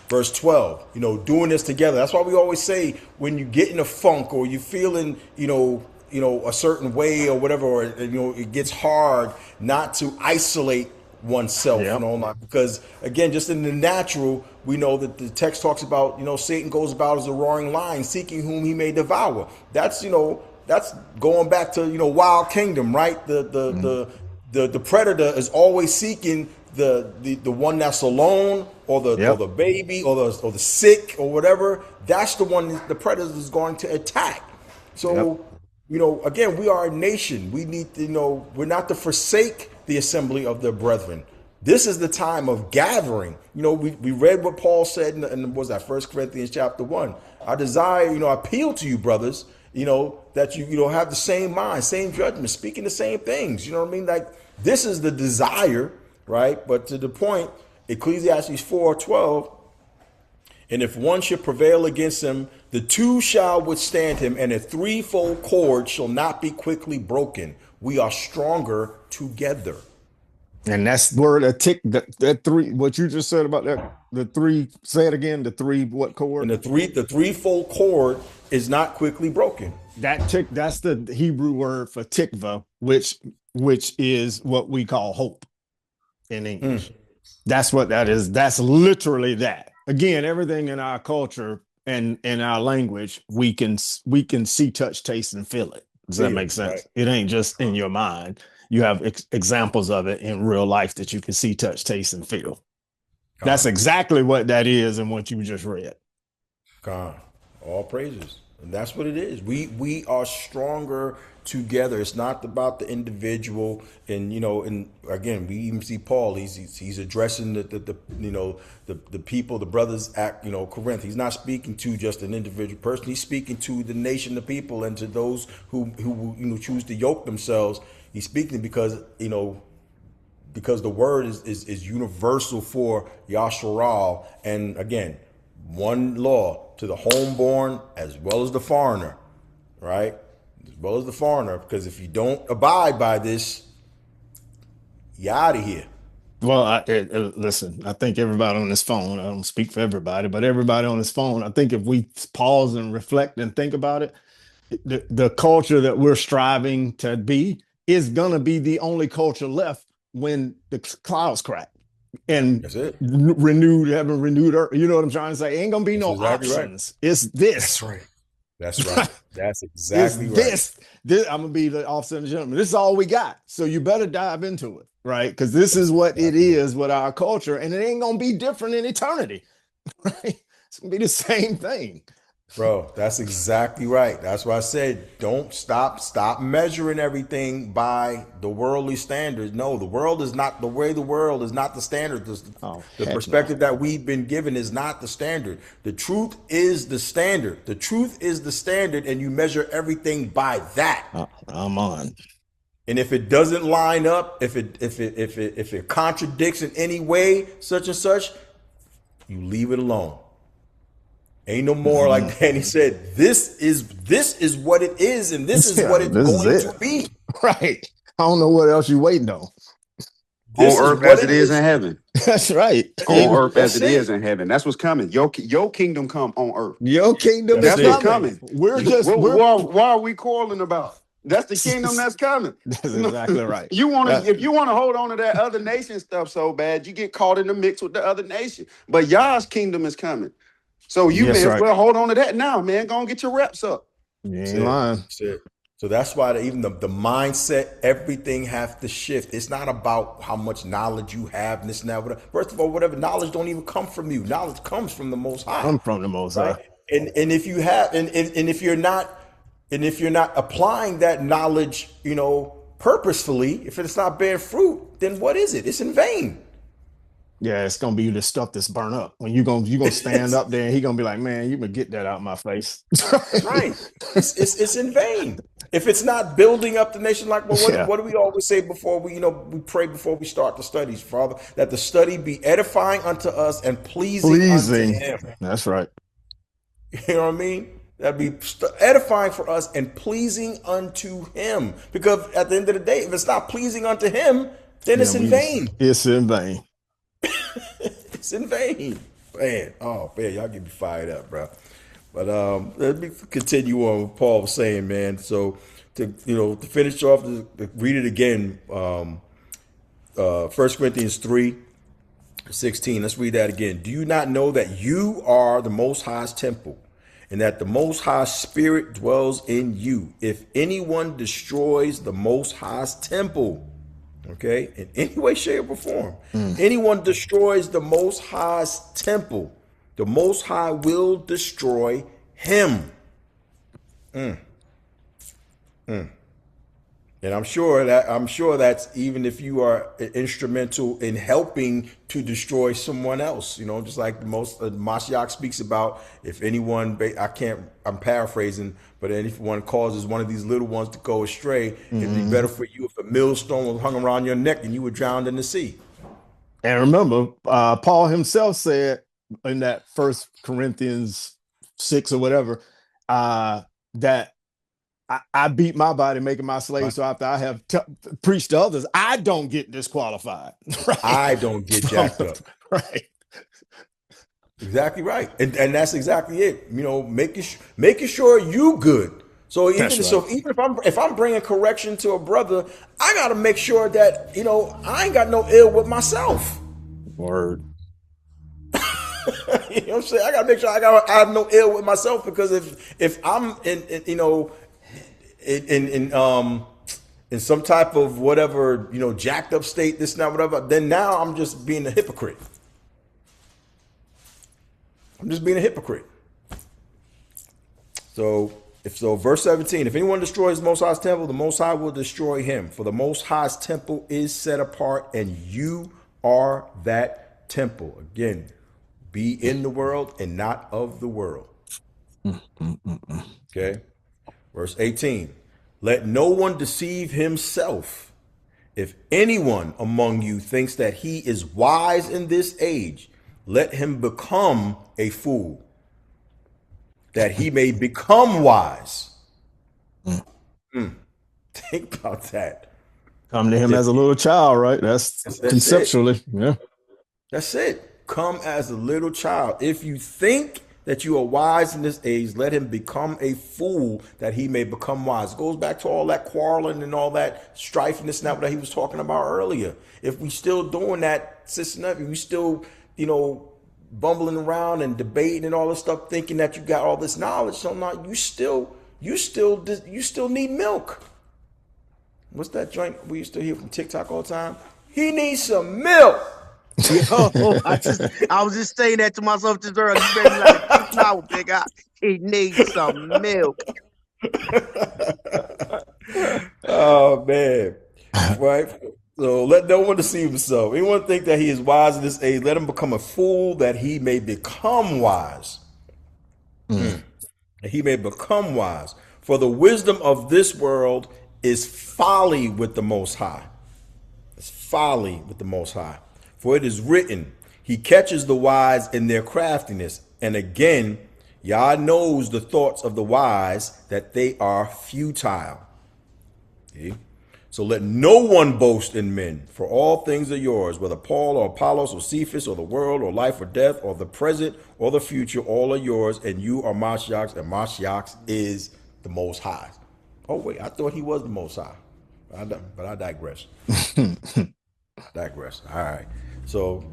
12, doing this together. That's why we always say when you get in a funk or you feeling, a certain way or whatever, or, it gets hard not to isolate oneself, Yep. because again, just in the natural, we know that the text talks about, Satan goes about as a roaring lion, seeking whom he may devour. That's going back to, Wild Kingdom, right? The predator is always seeking the one that's alone or the baby or the sick or whatever. That's the one the predator is going to attack. So, again, we are a nation. We need to, we're not to forsake the assembly of the brethren. This is the time of gathering. We read what Paul said in what was that, 1 Corinthians chapter 1. I desire, I appeal to you, brothers, that you have the same mind, same judgment, speaking the same things. You know what I mean? Like, this is the desire, right? But to the point, Ecclesiastes 4:12, and if one should prevail against him, the two shall withstand him, and a threefold cord shall not be quickly broken. We are stronger together. And that's where that three, what you just said about that, the three, say it again, the three, what cord? And the threefold cord is not quickly broken. That's the Hebrew word for tikva, which is what we call hope in English. That's what that is. That's literally that. Again, everything in our culture and in our language, we can see, touch, taste, and feel it. Does that make sense? Right. It ain't just in your mind. You have examples of it in real life that you can see, touch, taste, and feel. That's exactly what that is and what you just read. God, all praises. And that's what it is. We are stronger together. It's not about the individual. And and again, we even see Paul. He's addressing the people, the brothers at Corinth. He's not speaking to just an individual person. He's speaking to the nation, the people, and to those who choose to yoke themselves. He's speaking because the word is universal for Yashara'al. And again, one law to the homeborn as well as the foreigner, right? As well as the foreigner, because if you don't abide by this, you're out of here. Well, listen, I think everybody on this phone, I don't speak for everybody, but everybody on this phone, I think if we pause and reflect and think about it, the culture that we're striving to be is going to be the only culture left when the clouds crack and That's it. having renewed earth. You know what I'm trying to say? Ain't going to be no exactly options. Right. It's this. That's right. That's right. That's exactly right. This I'm going to be the officer and the gentleman. This is all we got. So you better dive into it, right? Because this is what it is with our culture, and it ain't going to be different in eternity, right? It's going to be the same thing. Bro, that's exactly right. That's why I said don't stop measuring everything by the worldly standards. No, the world is not the way. The world is not the standard. The perspective that we've been given is not the standard. The truth is the standard. The truth is the standard, and you measure everything by that. I'm on. And if it doesn't line up, if it contradicts in any way, such and such, you leave it alone. Ain't no more, like Danny said, this is what it is, and this is Yeah, what it's this is going it. to be. Right. I don't know what else you waiting on. On This is earth what as it it is is. in heaven. That's right. On earth as That's it is it. in heaven. That's what's coming. Your kingdom come on earth. Your kingdom That's is That's what's it. coming. coming. We're Why are we quarreling about? That's the kingdom that's coming. That's exactly right. You want That- to, if you want to hold on to that other nation stuff so bad, you get caught in the mix with the other nation. But Yah's kingdom is coming. So you may yes, as right. well hold on to that now, man. Go and get your reps up. You That's ain't it. lying. That's it. So that's why even the mindset, everything has to shift. It's not about how much knowledge you have and this and that. Whatever. First of all, whatever knowledge don't even come from you. Knowledge comes from the Most High, I'm from the Most right? High. And if you have, and if you're not, and if you're not applying that knowledge, purposefully, if it's not bearing fruit, then what is it? It's in vain. Yeah, it's gonna be the stuff that's burnt up. When you gonna stand up there and he gonna be like, man, you can get that out my face. Right. It's in vain. If it's not building up the nation, like Yeah. what do we always say before we pray before we start the studies, Father, that the study be edifying unto us and pleasing unto Him. That's right. You know what I mean? That'd be edifying for us and pleasing unto Him. Because at the end of the day, if it's not pleasing unto Him, then it's in vain. It's in vain. It's in vain. Man, oh man, y'all get me fired up, bro. But let me continue on what Paul was saying, man. So to finish off, to read it again. 1 Corinthians 3:16. Let's read that again. Do you not know that you are the Most High's temple, and that the Most High Spirit dwells in you? If anyone destroys the Most High's temple, okay, in any way, shape, or form, anyone destroys the Most High's temple, the Most High will destroy him. And I'm sure that's even if you are instrumental in helping to destroy someone else. Just like the Mashiach speaks about, if anyone, I'm paraphrasing, but anyone causes one of these little ones to go astray, it'd be better for you if a millstone was hung around your neck and you were drowned in the sea. And remember, Paul himself said in that 1 Corinthians 6 or whatever, that I beat my body, making my slave. Right. So after I have preached to others, I don't get disqualified. Right? I don't get jacked up. Right. Exactly right. And that's exactly it. Making sure you good. So even if I'm bringing correction to a brother, I got to make sure that, I ain't got no ill with myself. Word. You know what I'm saying? I got to make sure I have no ill with myself, because if I'm in some type of whatever, jacked up state, this and that, whatever, then now I'm just being a hypocrite. So verse 17, if anyone destroys the Most High's temple, the Most High will destroy him. For the Most High's temple is set apart, and you are that temple. Again, be in the world and not of the world. Okay. Verse 18, let no one deceive himself. If anyone among you thinks that he is wise in this age, let him become a fool, that he may become wise. Think about that. Come to him as a little child, right? That's conceptually. It. Yeah. That's it. Come as a little child. If you think that you are wise in this age, let him become a fool, that he may become wise. It goes back to all that quarreling and all that strife and this and that he was talking about earlier. If we still doing that, sister, we still, bumbling around and debating and all this stuff, thinking that you got all this knowledge, so now you still need milk. What's that joint we used to hear from TikTok all the time? He needs some milk. Yo, I was just saying that to myself just earlier. You made me like a flower, big guy. He needs some milk. Oh man. Right. So let no one deceive himself. Anyone think that he is wise in this age, let him become a fool, that he may become wise. That he may become wise. For the wisdom of this world is folly with the Most High. It's folly with the Most High. For it is written, he catches the wise in their craftiness. And again, Yah knows the thoughts of the wise, that they are futile. See? So let no one boast in men, for all things are yours, whether Paul or Apollos or Cephas or the world or life or death or the present or the future, all are yours, and you are Mashiach's, and Mashiach's is the Most High. Oh wait, I thought he was the Most High, but I digress. Digress. All right. So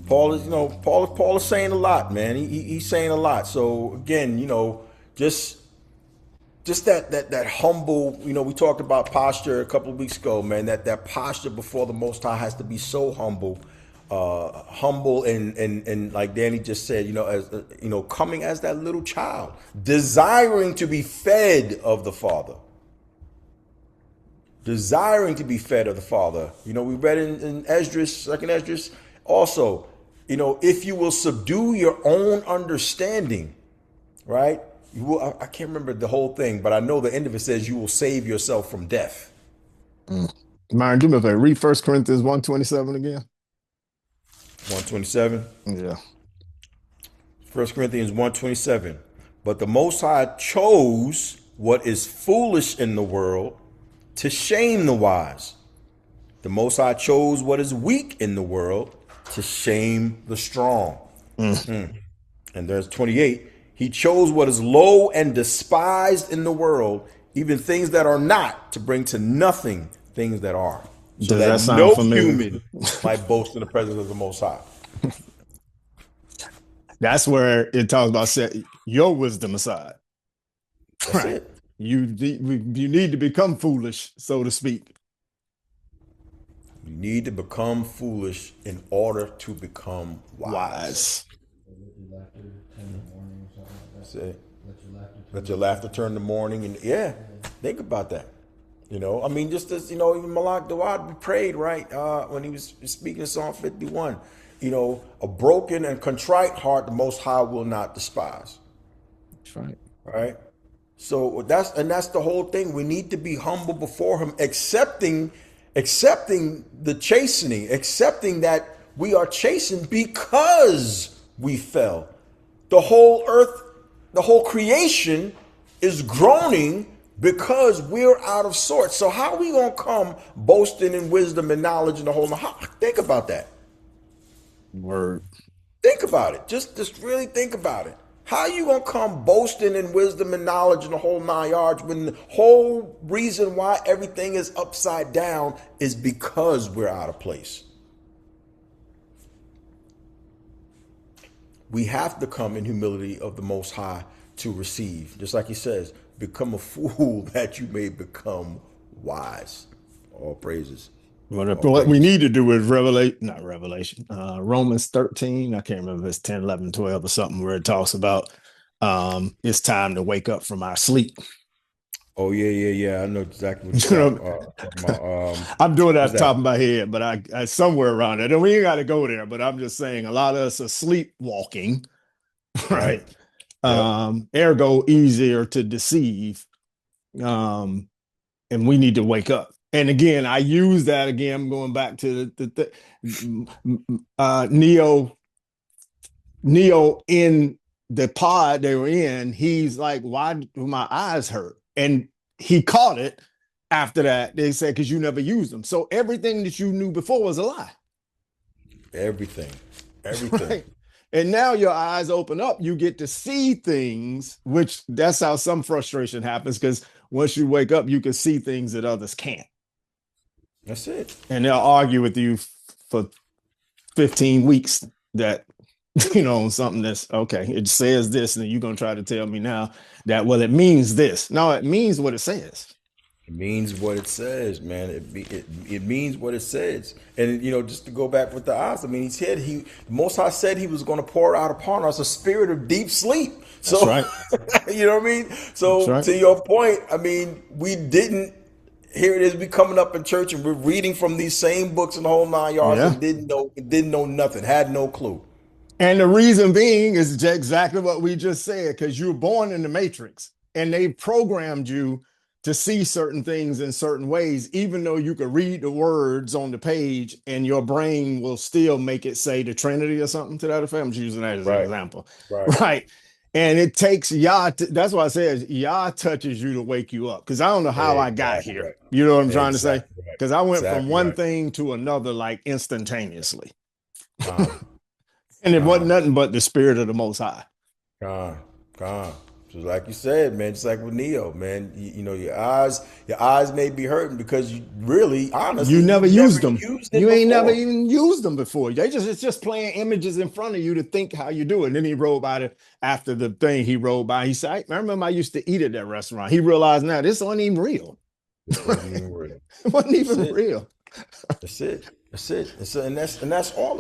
Paul is, Paul is saying a lot, man. He's saying a lot. So again, just that humble, we talked about posture a couple of weeks ago, man. That posture before the Most High has to be so humble, and like Danny just said, as coming as that little child, desiring to be fed of the Father. Desiring to be fed of the Father. We read in Esdras, second Esdras, also, if you will subdue your own understanding, right? You will, I can't remember the whole thing, but I know the end of it says you will save yourself from death. Myron, do me a favor. Read 1 Corinthians 1:27 again. 1:27? Yeah. 1 Corinthians 1:27. But the Most High chose what is foolish in the world to shame the wise. The Most High chose what is weak in the world to shame the strong. And there's 28. He chose what is low and despised in the world, even things that are not, to bring to nothing things that are. So Does that sound no familiar? human might boast in the presence of the Most High. That's where it talks about set your wisdom aside. That's it. You need to become foolish, so to speak. You need to become foolish in order to become wise. That's it. Let your laughter turn to mourning. And yeah, think about that. Just as, even Malak Dawad prayed, right? When he was speaking in Psalm 51, a broken and contrite heart, the Most High will not despise. That's right. Right? So that's the whole thing. We need to be humble before him, accepting the chastening, accepting that we are chastened because we fell. The whole earth, the whole creation is groaning because we're out of sorts. So how are we going to come boasting in wisdom and knowledge and the whole? Think about that. Word. Think about it. Just really think about it. How are you going to come boasting in wisdom and knowledge and the whole 9 yards when the whole reason why everything is upside down is because we're out of place? We have to come in humility of the Most High to receive. Just like he says, become a fool that you may become wise. All praises. What we need to do is Romans 13. I can't remember if it's 10, 11, 12 or something where it talks about it's time to wake up from our sleep. Oh, yeah. I know exactly what you're talking about. I'm doing that off the top of my head, but I somewhere around it. And we ain't got to go there, but I'm just saying a lot of us are sleepwalking, right? Ergo easier to deceive. And we need to wake up. And again, I use that again. I'm going back to the Neo in the pod they were in. He's like, why do my eyes hurt? And he caught it after that. They said, because you never used them. So everything that you knew before was a lie. Everything. Right? And now your eyes open up. You get to see things, which that's how some frustration happens, because once you wake up, you can see things that others can't. That's it. And they'll argue with you for 15 weeks that, something that's okay. It says this, and you're going to try to tell me now that, well, it means this. No, it means what it says. It means what it says, man. It means what it says. And, just to go back with the eyes, he said the Most High said he was going to pour out upon us a spirit of deep sleep. So, that's right. You know what I mean? So right. To your point, we didn't. Here it is, we coming up in church and we're reading from these same books in the whole 9 yards and didn't know nothing, had no clue. And the reason being is exactly what we just said, because you were born in the Matrix and they programmed you to see certain things in certain ways, even though you could read the words on the page and your brain will still make it say the Trinity or something to that effect. I'm just using that as an example. Right. And it takes Yah. That's why I said Yah touches you to wake you up. Because I don't know how I got Exactly here. right. You know what I'm trying to say? Exactly right. Because I went from Exactly one right. thing to another like instantaneously. Con, And it wasn't con, nothing but the spirit of the Most High. con, con. Just like you said, man, just like with Neo, man, you know, your eyes may be hurting because you really, You honestly, never you've never used them. used it You ain't never before. even used them before. It's just playing images in front of you to think how you do it. And then he rolled by it after the thing he rolled by. He said, I remember I used to eat at that restaurant. He realized now this wasn't even real. This wasn't even real. It wasn't That's even it. real. That's it. That's it. And that's all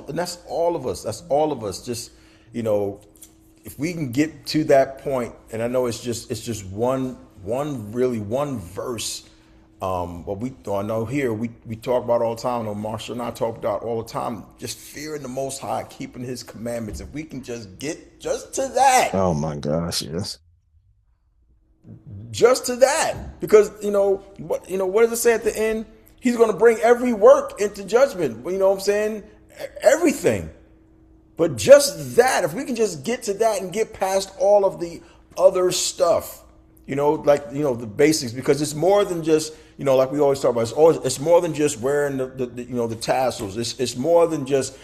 of us. That's all of us. Just, you know, if we can get to that point, and I know it's just one verse. But I know here we talk about all the time. I know Marshall and I talk about all the time. Just fearing the Most High, keeping His commandments. If we can just get just to that, Oh my gosh, yes. just to that, because what does it say at the end? He's going to bring every work into judgment. You know what I'm saying? Everything. But just that, if we can just get to that and get past all of the other stuff, the basics, because it's more than just, like we always talk about, it's more than just wearing the tassels. It's more than just,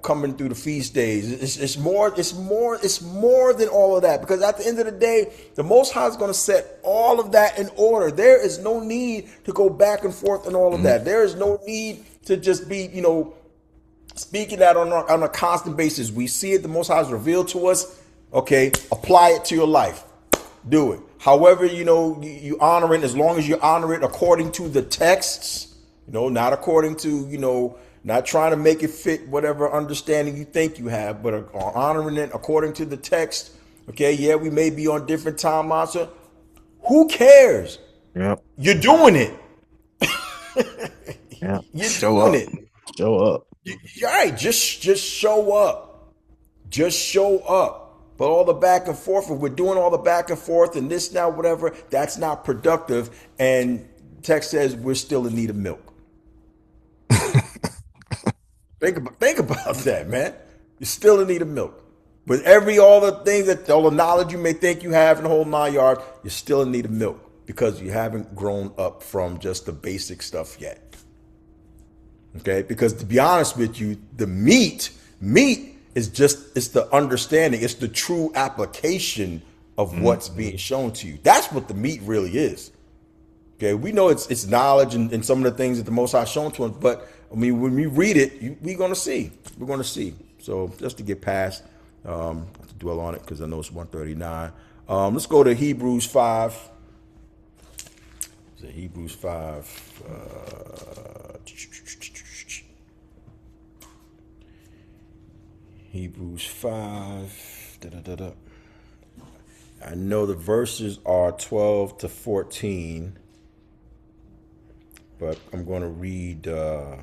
coming through the feast days. It's more than all of that, because at the end of the day, the Most High is going to set all of that in order. There is no need to go back and forth and all of that. There is no need to just be, speaking that on a constant basis. We see it, the Most High has revealed to us. Okay, apply it to your life. Do it. However, you honor it, as long as you honor it according to the texts, not according to, not trying to make it fit whatever understanding you think you have, but honoring it according to the text. Okay, yeah, we may be on different timelines. So who cares? Yep. You're doing it. Yeah. You're Show doing up. it. Show up. All right, just show up. Just show up. But all the back and forth, if we're doing all the back and forth and this now, whatever, that's not productive. And text says we're still in need of milk. Think about that, man. You're still in need of milk. With all the knowledge you may think you have in the whole 9 yards, you're still in need of milk because you haven't grown up from just the basic stuff yet. Okay, because to be honest with you, the meat is it's the understanding, it's the true application of what's being shown to you. That's what the meat really is. Okay, we know it's knowledge and some of the things that the Most High shown to us, but I mean, when we read it, we're going to see. We're going to see. So just to get past, to dwell on it because I know it's 139. Let's go to Hebrews 5. Is it Hebrews 5? Hebrews 5. Da-da-da-da. I know the verses are 12 to 14, but I'm going to read. I'll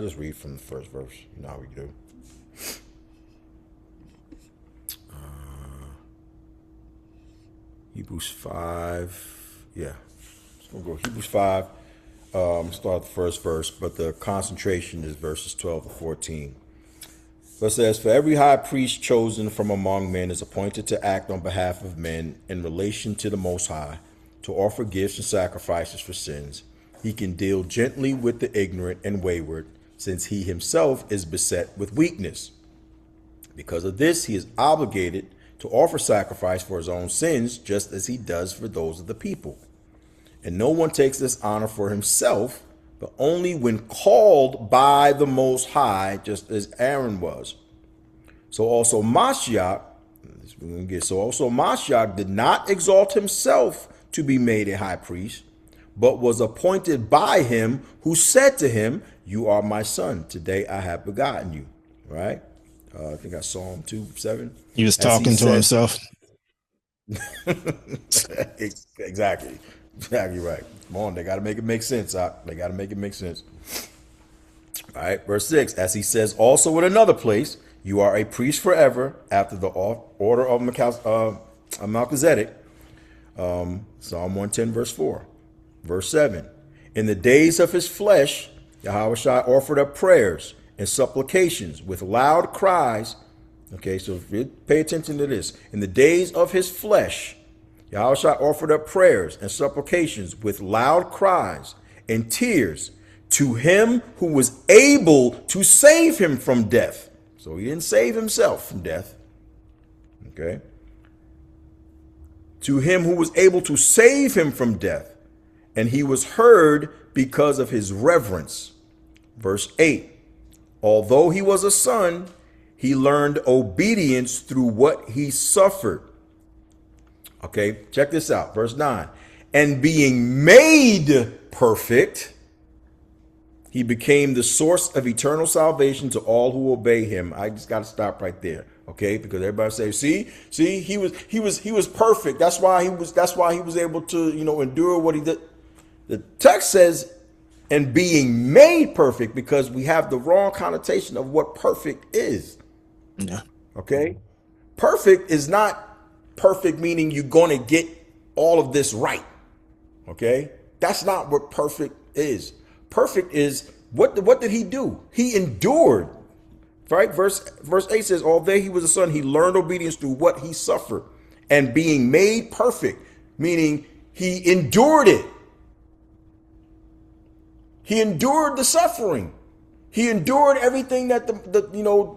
just read from the first verse. You know how we do. Hebrews 5. Yeah. So we'll go Hebrews 5. Start the first verse, but the concentration is verses 12 to 14. So it says, for every high priest chosen from among men is appointed to act on behalf of men in relation to the Most High, to offer gifts and sacrifices for sins. He can deal gently with the ignorant and wayward, since he himself is beset with weakness. Because of this, he is obligated to offer sacrifice for his own sins, just as he does for those of the people. And no one takes this honor for himself, but only when called by the Most High, just as Aaron was. So also Mashiach did not exalt himself to be made a high priest, but was appointed by him who said to him, you are my son, today I have begotten you. Right? I think I saw him 2:7. He was talking to himself. Exactly right. Come on, they got to make it make sense. They got to make it make sense. All right, verse 6. As he says also in another place, you are a priest forever after the order of Melchizedek. Psalm 110, verse 4. Verse 7. In the days of his flesh, Yahushua offered up prayers and supplications with loud cries. Okay, so if you pay attention to this. In the days of his flesh, Yahushua offered up prayers and supplications with loud cries and tears to him who was able to save him from death. So he didn't save himself from death. Okay. To him who was able to save him from death. And he was heard because of his reverence. Verse 8. Although he was a son, he learned obedience through what he suffered. Okay, check this out. Verse 9. And being made perfect, he became the source of eternal salvation to all who obey him. I just got to stop right there. Okay, because everybody says, see, he was perfect. That's why he was able to, endure what he did. The text says, and being made perfect, because we have the wrong connotation of what perfect is. Yeah. Okay, perfect is not perfect, meaning you're going to get all of this right. Okay, that's not what perfect is. Perfect is what did he do? He endured. Right? Verse 8 says, although he was a son, he learned obedience through what he suffered. And being made perfect, meaning he endured it. He endured the suffering. He endured everything that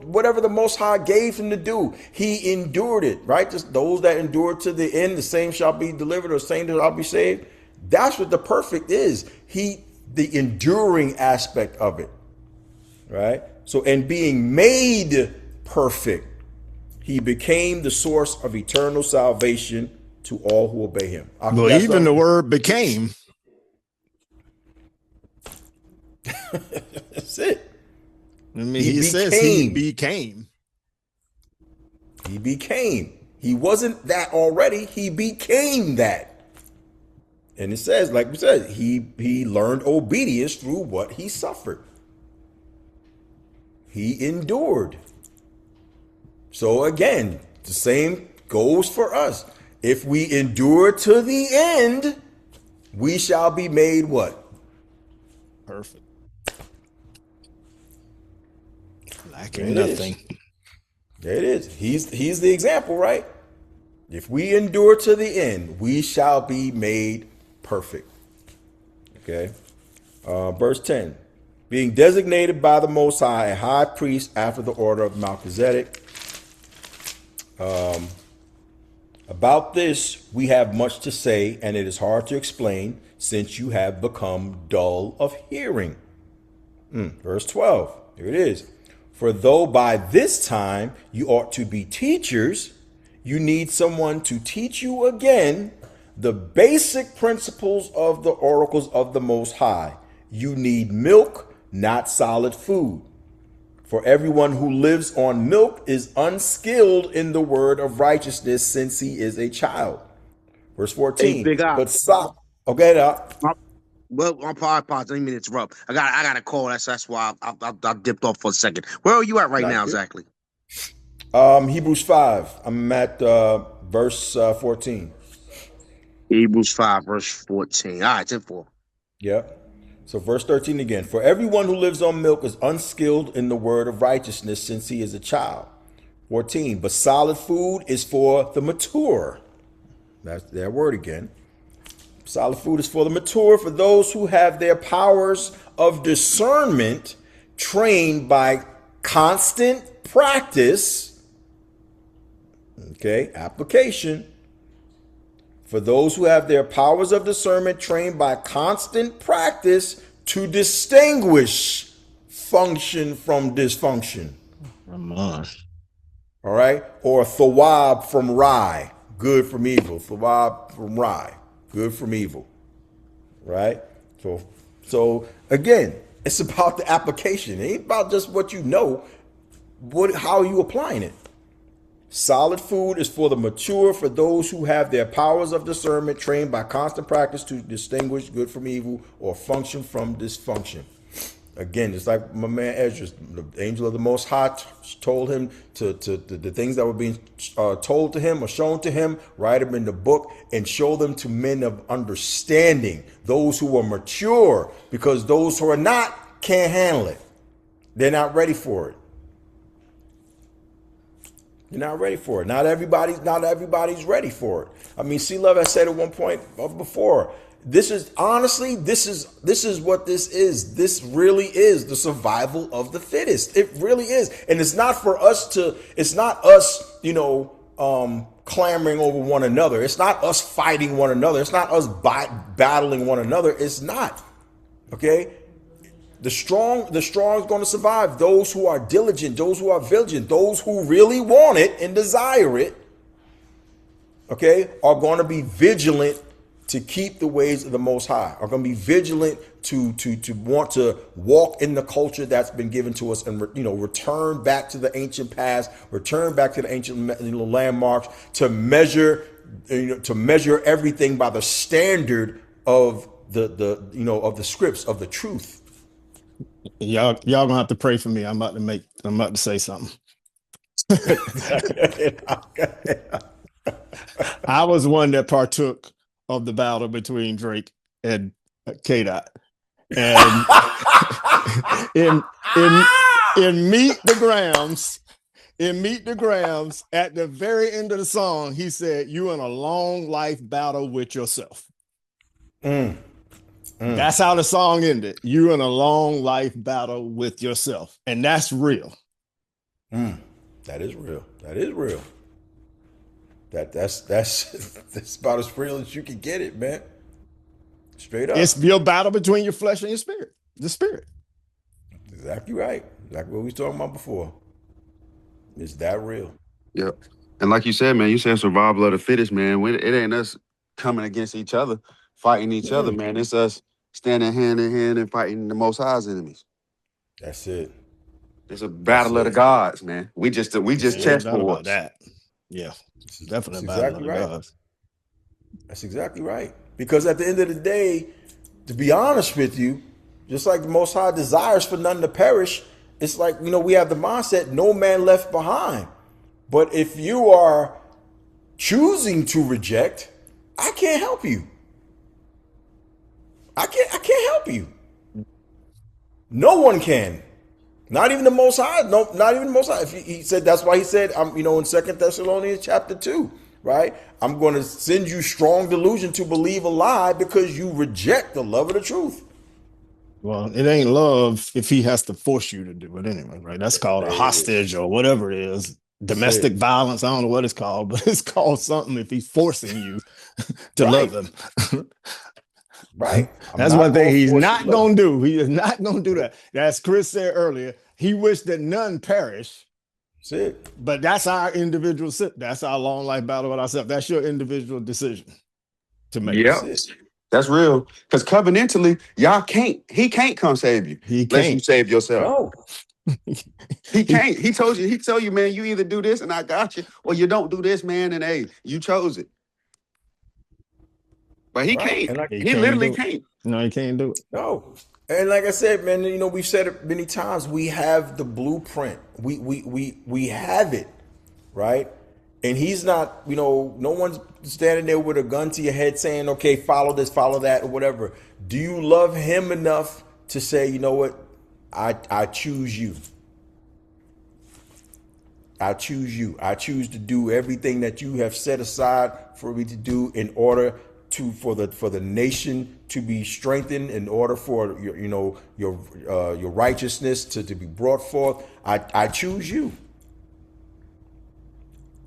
whatever the Most High gave him to do. He endured it, right? Just those that endure to the end, the same shall be delivered, or the same shall be saved. That's what the perfect is. The enduring aspect of it, right? So, and being made perfect, he became the source of eternal salvation to all who obey him. Well, even the word became. That's it. I mean, he says he became. He became. He wasn't that already. He became that. And it says, like we said, he learned obedience through what he suffered. He endured. So again, the same goes for us. If we endure to the end, we shall be made what? Perfect. Lacking nothing. There it is. He's the example, right? If we endure to the end, we shall be made perfect. Okay. Verse 10. Being designated by the Most High a high priest after the order of Melchizedek. About this, we have much to say, and it is hard to explain since you have become dull of hearing. Verse 12. Here it is. For though by this time you ought to be teachers, you need someone to teach you again the basic principles of the oracles of the Most High. You need milk, not solid food. For everyone who lives on milk is unskilled in the word of righteousness, since he is a child. Verse 14. Hey, Big Eye. But stop. Okay, now. Well, I'm pause. I didn't mean to interrupt. I got a call. That's why I dipped off for a second. Where are you at right now, exactly? Hebrews 5. I'm at verse 14. Hebrews 5, verse 14. All right, 10-4. Yep. So verse 13 again. For everyone who lives on milk is unskilled in the word of righteousness, since he is a child. 14. But solid food is for the mature. That's their word again. Solid food is for the mature, for those who have their powers of discernment trained by constant practice. Okay, application. For those who have their powers of discernment trained by constant practice to distinguish function from dysfunction. Come on. All right. Or thawab from rye, good from evil. Thawab from rye, good from evil. Right. So again, it's about the application. It ain't about just what you know. How are you applying it? Solid food is for the mature, for those who have their powers of discernment trained by constant practice to distinguish good from evil or function from dysfunction. Again, it's like my man Ezra, the angel of the Most High told him to the things that were being told to him or shown to him, write them in the book and show them to men of understanding, those who are mature, because those who are not can't handle it. They're not ready for it. You're not ready for it. Not everybody's ready for it. I mean, C Love has said at one point before, this is honestly, this is what this is. This really is the survival of the fittest. It really is. And it's not for us it's not us, clamoring over one another. It's not us fighting one another. It's not us battling one another. It's not. Okay? The strong is going to survive. Those who are diligent, those who are vigilant, those who really want it and desire it, okay, are going to be vigilant to keep the ways of the Most High, are going to be vigilant to want to walk in the culture that's been given to us and, return back to the ancient past, return back to the ancient landmarks, to measure everything by the standard of of the scripts, of the truth. Y'all gonna have to pray for me. I'm about to say something. I was one that partook of the battle between Drake and K-Dot. And in Meet the Grams, at the very end of the song, he said, "You in a long life battle with yourself." That's how the song ended. You in a long life battle with yourself. And that's real. That is real. That is real. That's about as real as you can get it, man. Straight up. It's your battle between your flesh and your spirit. The spirit. Exactly right. Like what we was talking about before. It's that real. Yep. And like you said, man, you said survival of the fittest, man. It ain't us coming against each other, fighting each other, man. It's us standing hand in hand and fighting the Most High's enemies. That's it. It's a battle of the gods, man. We just chessboards. That. Yeah. Definitely That's exactly right. That's exactly right. Because at the end of the day, to be honest with you, just like the Most High desires for none to perish, it's like, we have the mindset, no man left behind. But if you are choosing to reject, I can't help you. I can't help you. No one can. Not even the Most High. No, not even the Most High. He said, that's why he said, in 2 Thessalonians chapter 2, right? I'm going to send you strong delusion to believe a lie because you reject the love of the truth. Well, it ain't love if he has to force you to do it anyway, right? That's called a hostage or whatever it is. Domestic violence. I don't know what it's called, but it's called something if he's forcing you to love him. Right. That's one thing he's not going to do. He is not going to do that. As Chris said earlier, he wished that none perish. That's it. But that's our individual, that's our long life battle with ourselves. That's your individual decision to make. Yeah, that's real. Because covenantally, he can't come save you. Unless you save yourself. No. He can't. He told you, man, you either do this and I got you, or you don't do this, man, and hey, you chose it. But he can't. He literally can't. No, he can't do it. No. And like I said, man, we've said it many times. We have the blueprint. We have it, right? And he's not, no one's standing there with a gun to your head saying, okay, follow this, follow that, or whatever. Do you love him enough to say, you know what? I choose you. I choose you. I choose to do everything that you have set aside for me to do in order for the nation to be strengthened, in order for your righteousness to be brought forth. I choose you.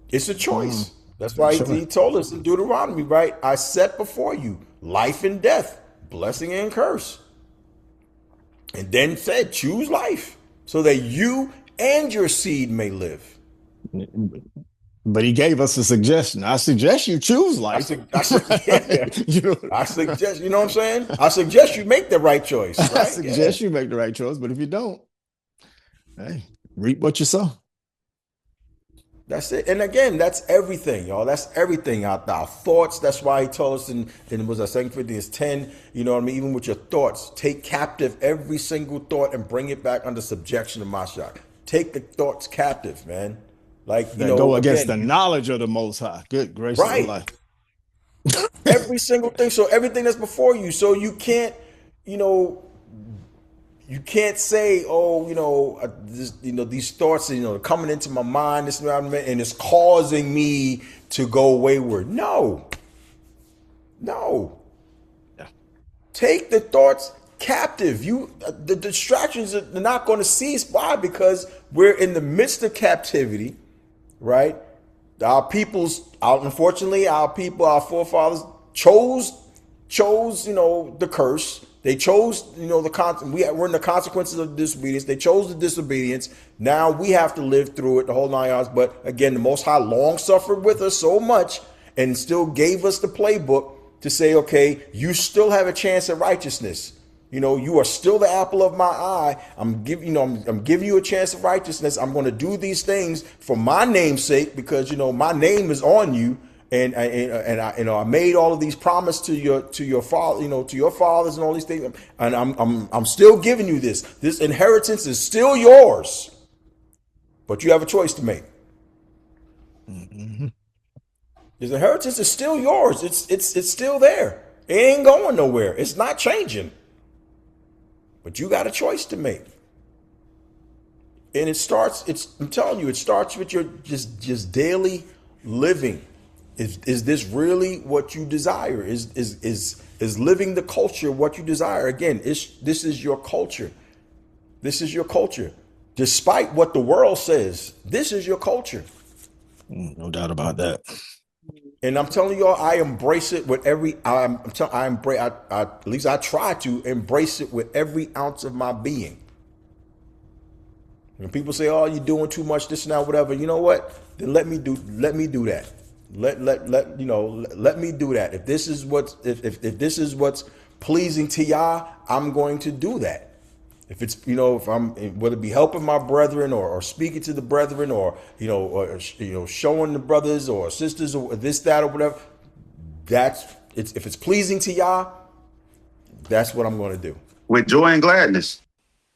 It's a choice. That's why he told us in Deuteronomy, right? I set before you life and death, blessing and curse. And then said, choose life so that you and your seed may live. But he gave us a suggestion. I suggest you choose life. I suggest, you know what I'm saying? I suggest you make the right choice. Right? I suggest you make the right choice, but if you don't, hey, reap what you sow. That's it. And again, that's everything, y'all. That's everything. Our thoughts. That's why he told us in was that 2 Corinthians 10, you know what I mean? Even with your thoughts, take captive every single thought and bring it back under subjection to Mashiach. Take the thoughts captive, man. Like, go against the knowledge of the Most High. Good gracious of life. Every single thing. So everything that's before you. So you can't, you can't say, oh, these thoughts, coming into my mind, this and it's causing me to go wayward. No, no. Yeah. Take the thoughts captive. The distractions are not going to cease. Why? Because we're in the midst of captivity, right? Unfortunately, our forefathers chose, the curse. They chose, we're in the consequences of disobedience. They chose the disobedience. Now we have to live through it, the whole 9 yards. But again, the Most High long suffered with us so much and still gave us the playbook to say, okay, you still have a chance at righteousness. You are still the apple of my eye. I'm giving you a chance of righteousness. I'm going to do these things for my name's sake because my name is on you, and I made all of these promises to your father, to your fathers and all these things, and I'm still giving you this. This inheritance is still yours, but you have a choice to make. Mm-hmm. This inheritance is still yours. It's still there. It ain't going nowhere. It's not changing. But you got a choice to make. And I'm telling you, it starts with your just daily living. Is this really what you desire? Is living the culture what you desire? Again, this is your culture. This is your culture. Despite what the world says, this is your culture. No doubt about that. And I'm telling y'all, I embrace it with every. At least I try to embrace it with every ounce of my being. When people say, "Oh, you're doing too much, this and that, whatever," you know what? Then let me do that. Let me do that. If this is what's pleasing to Yah, I'm going to do that. If it's, if I'm, whether it be helping my brethren or speaking to the brethren or showing the brothers or sisters or this, that, or whatever, if it's pleasing to Yah, that's what I'm going to do. With joy and gladness.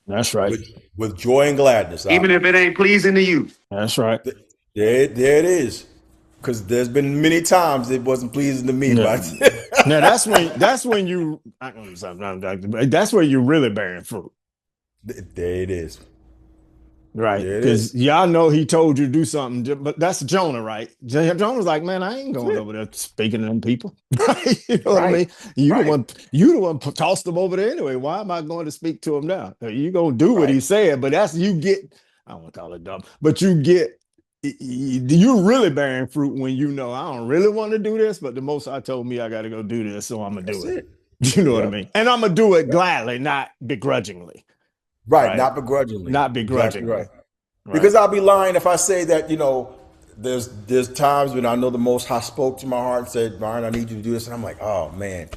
That's right. With joy and gladness. Even if it ain't pleasing to you. That's right. There it is. Because there's been many times it wasn't pleasing to me. Yeah. But now that's when you that's where you're really bearing fruit. There it is. Right. Because y'all know he told you to do something, but that's Jonah, right? Jonah's like, man, I ain't going over there speaking to them people. Right? You know what I mean? You the one tossed them over there anyway. Why am I going to speak to him now? You're gonna do what he said, but that's I don't want to call it dumb, but you're really bearing fruit when I don't really want to do this, but the Most High told me I got to go do this, so I'm gonna do it. You know what I mean? And I'm gonna do it gladly, not begrudgingly. Right, not begrudgingly. Not begrudgingly. Exactly right. Because I'll be lying if I say that, there's times when I know the Most High spoke to my heart and said, Byron, I need you to do this. And I'm like, oh, man.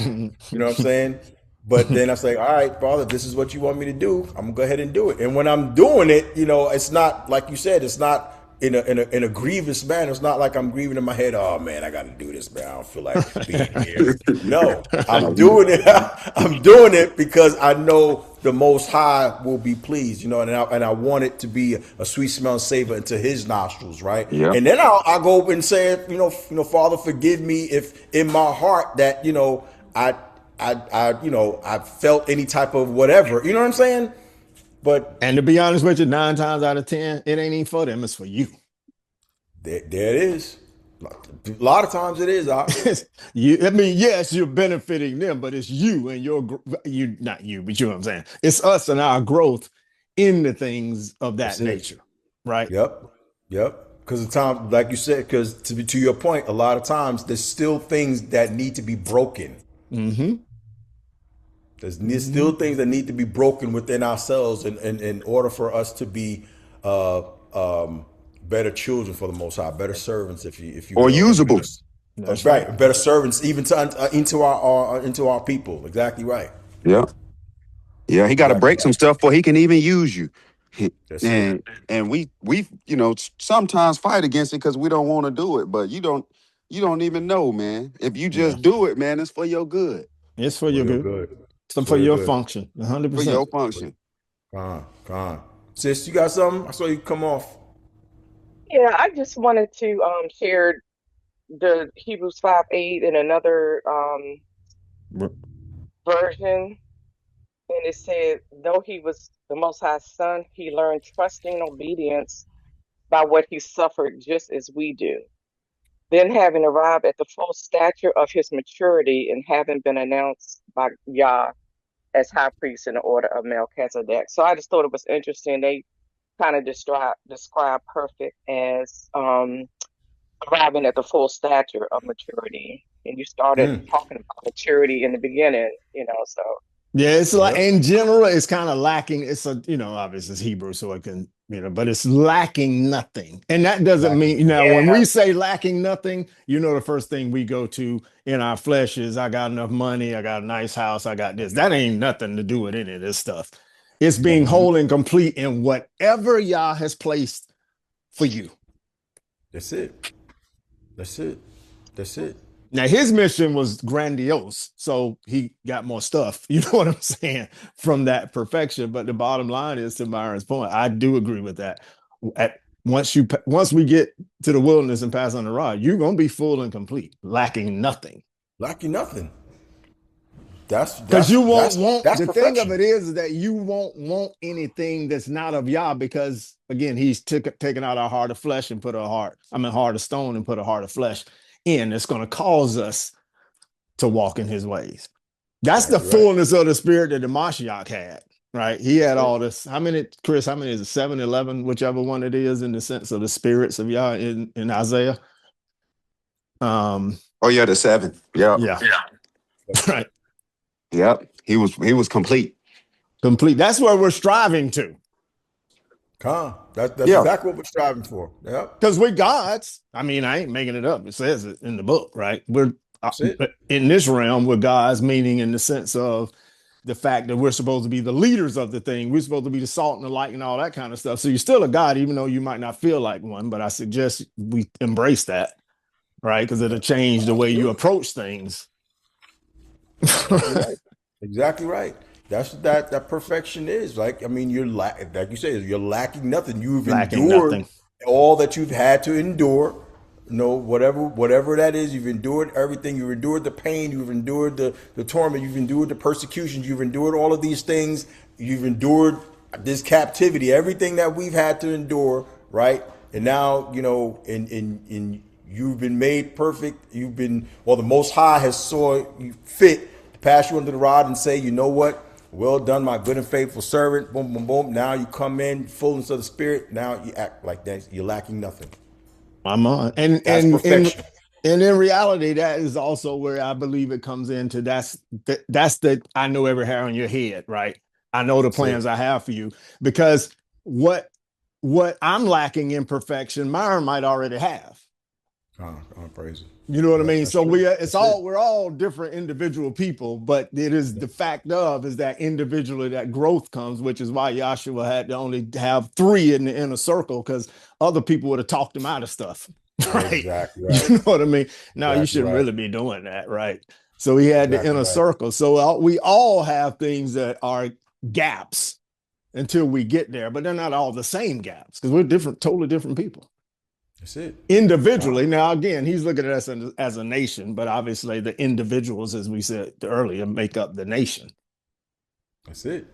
You know what I'm saying? But then I say, all right, Father, this is what you want me to do. I'm going to go ahead and do it. And when I'm doing it, it's not, like you said, it's not in a grievous manner. It's not like I'm grieving in my head. Oh man, I got to do this, man. I don't feel like being here. No, I'm doing it. I'm doing it because I know the Most High will be pleased, and I want it to be a sweet smell savor into His nostrils, right? Yeah. And then I'll go up and say, Father, forgive me if in my heart that I felt any type of whatever. You know what I'm saying? And to be honest with you, 9 times out of 10, it ain't even for them; it's for you. There it is. A lot of times it is. Yes, you're benefiting them, but it's you and not you, but you know what I'm saying. It's us and our growth in the things of that nature, right? Yep. Because the time, like you said, because to your point, a lot of times there's still things that need to be broken. Mm-hmm. There's still things that need to be broken within ourselves in order for us to be better children for the Most High, better servants, if you or will. usable. That's right. Better servants, even into our people. Exactly right. Yeah. He got to break some stuff before he can even use you. And we sometimes fight against it because we don't want to do it, but you don't even know, man. If you just do it, man, it's for your good. It's for your good. For your function, 100%. For your function. Come on. Sis, you got something? I saw you come off. Yeah, I just wanted to share the Hebrews 5:8 in another version. and it said, though he was the Most High's son, he learned trusting obedience by what he suffered, just as we do. Then, having arrived at the full stature of his maturity and having been announced by Yah as high priest in the order of Melchizedek. So I just thought it was interesting. They kind of describe perfect as arriving at the full stature of maturity. And you started talking about maturity in the beginning, so. Yeah, it's like Yep. in general, it's kind of lacking. It's obviously it's Hebrew, so it can, but it's lacking nothing. And that doesn't mean, when Yeah, we say lacking nothing, the first thing we go to in our flesh is I got enough money, I got a nice house, I got this. That ain't nothing to do with any of this stuff. It's being whole and complete in whatever Yah has placed for you. That's it. That's it. That's it. Now his mission was grandiose, so he got more stuff. You know what I'm saying from that perfection. But the bottom line is, to Myron's point, I do agree with that. Once we get to the wilderness and pass on the rod, you're gonna be full and complete, lacking nothing. Lacking nothing. That's Because you won't want that's the perfection. thing of it is that you won't want anything that's not of Yah, because again, he's taken out our heart of flesh and put heart of stone and put a heart of flesh in. It's going to cause us to walk in his ways. That's the fullness of the spirit that the Mashiach had, right? He had all this. How many is it? 7, 11, whichever one it is, in the sense of the spirits of Yah in Isaiah. Oh yeah, the 7. Yep. Yeah. Right. Yep. He was complete. Complete. That's where we're striving to. That's exactly what we're striving for. Yep. Because we're gods. I mean, I ain't making it up. It says it in the book, right? We're in this realm, we're gods, meaning in the sense of the fact that we're supposed to be the leaders of the thing. We're supposed to be the salt and the light and all that kind of stuff. So you're still a god, even though you might not feel like one. But I suggest we embrace that, right? Because it'll change the way you approach things. Exactly right. That's what that perfection is. Like, I mean, like you say, you're lacking nothing. You've endured all that you've had to endure. Whatever that is, you've endured everything. You've endured the pain. You've endured the torment. You've endured the persecution. You've endured all of these things. You've endured this captivity. Everything that we've had to endure, right? And now, in you've been made perfect. The Most High has saw you fit to pass you under the rod and say, you know what? Well done, my good and faithful servant. Boom, boom, boom. Now you come in, fullness of the spirit. Now you act like that. You're lacking nothing. I'm on. And perfection. And in reality, that is also where I believe it comes into. That's the I know every hair on your head, right? I know the plans I have for you, because what I'm lacking in perfection, Myron might already have. Praise it. You know what I mean? So we're all different individual people, but it is the fact is that individually that growth comes, which is why Yahshua had to only have 3 in the inner circle, because other people would have talked him out of stuff. Right? Exactly right. You know what I mean? Now you shouldn't really be doing that, right? So he had the inner circle. So we all have things that are gaps until we get there, but they're not all the same gaps, because we're totally different people. That's it. Individually. Now, again, he's looking at us as a nation, but obviously the individuals, as we said earlier, make up the nation. That's it.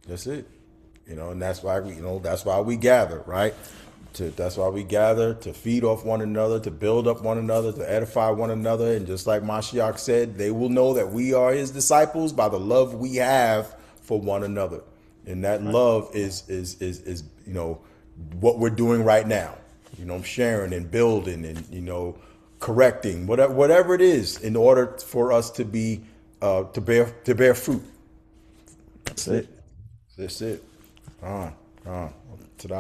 And that's why we gather, right? That's why we gather to feed off one another, to build up one another, to edify one another. And just like Mashiach said, they will know that we are his disciples by the love we have for one another. And that love is what we're doing right now. Sharing and building and, correcting, whatever it is, in order for us to be, to bear fruit. That's it. To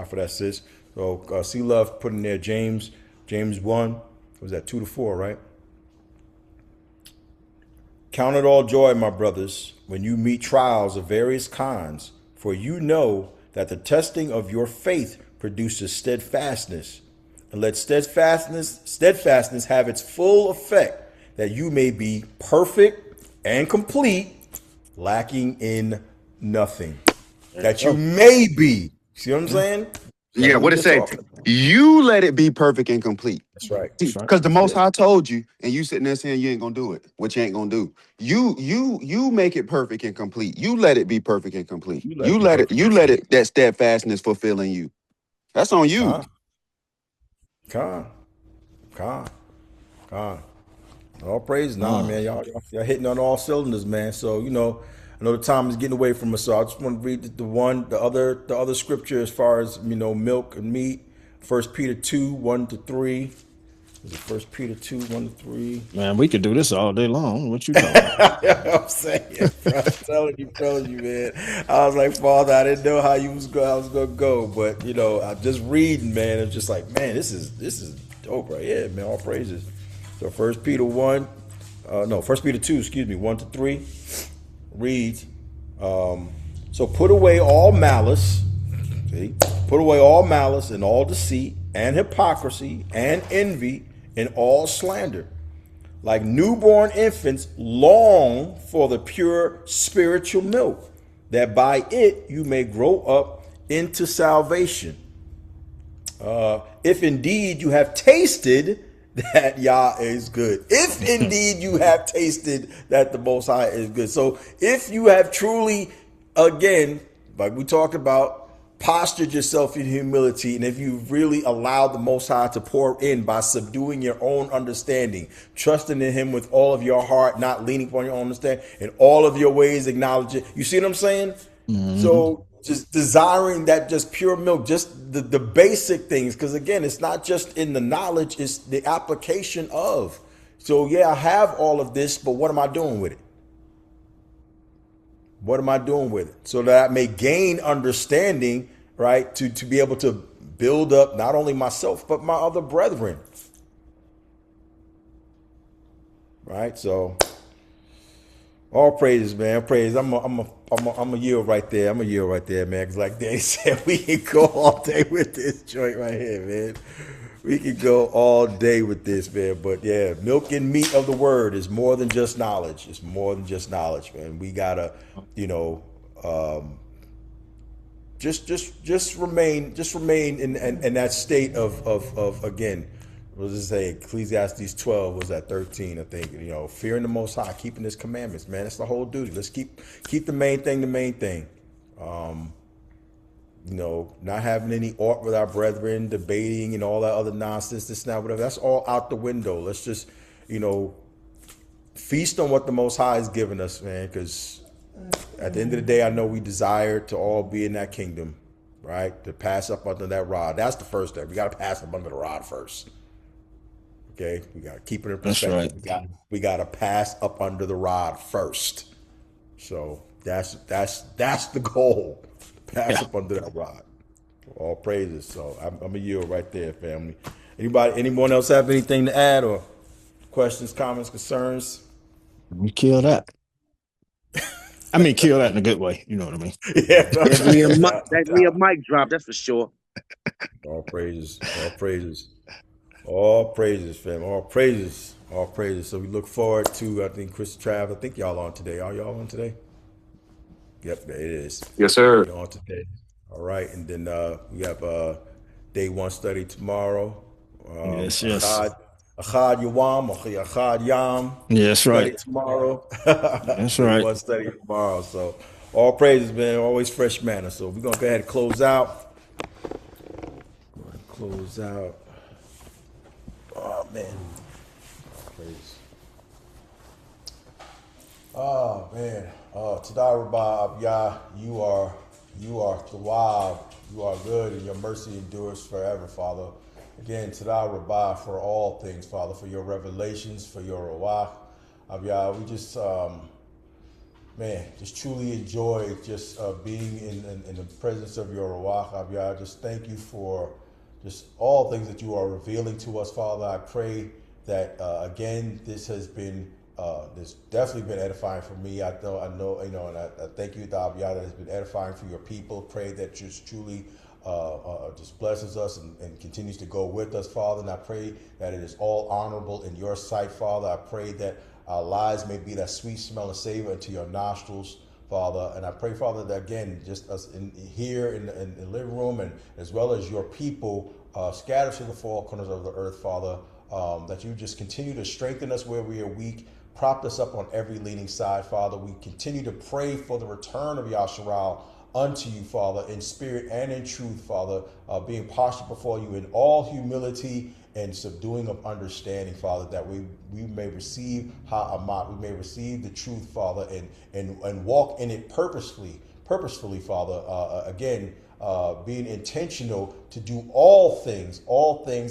for that, sis. So, see love put in there, James 1, was that 2-4, right? Count it all joy, my brothers, when you meet trials of various kinds, for you know that the testing of your faith produces steadfastness. And let steadfastness have its full effect, that you may be perfect and complete, lacking in nothing. That you may be. See what I'm saying? Like Yeah, we were what it just say? talking about. You let it be perfect and complete. That's right. That's right. Because the Most Yeah. High told you, and you sitting there saying you ain't gonna do it. What you ain't gonna do? You make it perfect and complete. You let it be perfect and complete. You let You it be let it. perfect. You let it. That steadfastness fulfilling you. That's on you. Con, con, con, con. All praise, nah, man. Y'all hitting on all cylinders, man. So I know the time is getting away from us. So I just want to read the other scripture as far as milk and meat. 1 Peter 2:1-3. Is it 1 Peter 2:1-3? Man, we could do this all day long. What you talking about? I'm saying, bro, I'm telling you, man. I was like, Father, I didn't know how I was gonna go, but I'm just reading, man. It's just like, man, this is dope right here, man. All praises. So First Peter 2, excuse me, 1-3 reads, so put away all malice. See, put away all malice and all deceit and hypocrisy and envy and all slander. Like newborn infants, long for the pure spiritual milk, that by it you may grow up into salvation. If indeed you have tasted that Yah is good. If indeed you have tasted that the Most High is good. So if you have truly, again, like we talked about, postured yourself in humility, and if you really allowed the Most High to pour in by subduing your own understanding, trusting in Him with all of your heart, not leaning upon your own understanding, in all of your ways acknowledge it. You see what I'm saying? Mhm. So just desiring that just pure milk, just the basic things. Because again, it's not just in the knowledge, it's the application of. So yeah, I have all of this, but what am I doing with it? What am I doing with it? So that I may gain understanding, right? To be able to build up not only myself, but my other brethren. Right? So all praises, man. Praise. I'm a yield right there. I'm a yield right there, man. Because like Danny said, we can go all day with this joint right here, man. We can go all day with this, man. But yeah, milk and meat of the word is more than just knowledge. It's more than just knowledge, man. We gotta, you know, just remain in that state of again. What does it say? Ecclesiastes 12 was at 13, I think. Fearing the Most High, keeping His commandments, man. That's the whole duty. Let's keep the main thing the main thing. Not having any aught with our brethren, debating and all that other nonsense, this, now, whatever. That's all out the window. Let's just, feast on what the Most High has given us, man. Because at the end of the day, I know we desire to all be in that kingdom, right? To pass up under that rod. That's the first step. We got to pass up under the rod first. Okay, we got to keep it in That's perspective. right. We got to pass up under the rod first. So that's the goal. Pass Yeah. up under that rod. All praises. So I'm a yield right there, family. Anyone else have anything to add or questions, comments, concerns? We kill that. I mean, kill that in a good way. You know what I mean? Yeah, Definitely a mic drop, that's for sure. all praises. All praises. All praises, fam. All praises. All praises. So we look forward to, I think, Chris Trav. I think y'all on today. Are y'all on today? Yep, there it is. Yes, sir. We're on today. All right. And then we have day one study tomorrow. Yes, yes. Achad Yawam, Achad Yam Yes, study right. tomorrow. That's Day right. one study tomorrow. So all praises, man. Always fresh manner. So we're going to go ahead and close out. Close out. Oh, man. Praise. Oh, man. Today, Rabbi Yah, you are Tawab. You are good, and your mercy endures forever, Father. Again, today, Rabbi, for all things, Father, for your revelations, for your Rawah. Yah, we just, just truly enjoy just being in the presence of your Rawah. Yah, just thank you for just all things that you are revealing to us, Father. I pray that again, this has been this definitely been edifying for me. I know, and I thank you, Yah, that has been edifying for your people. Pray that just truly just blesses us and continues to go with us, Father. And I pray that it is all honorable in your sight, Father. I pray that our lives may be that sweet smell and savor into your nostrils, Father. And I pray, Father, that again, just us here in the living room, and as well as your people scattered to the four corners of the earth, Father, that you just continue to strengthen us where we are weak, prop us up on every leaning side, Father. We continue to pray for the return of Yashara'al unto you, Father, in spirit and in truth, Father, being postured before you in all humility and subduing of understanding, Father, that we may receive ha'amat, we may receive the truth, Father, and walk in it purposefully, Father. Again, being intentional to do all things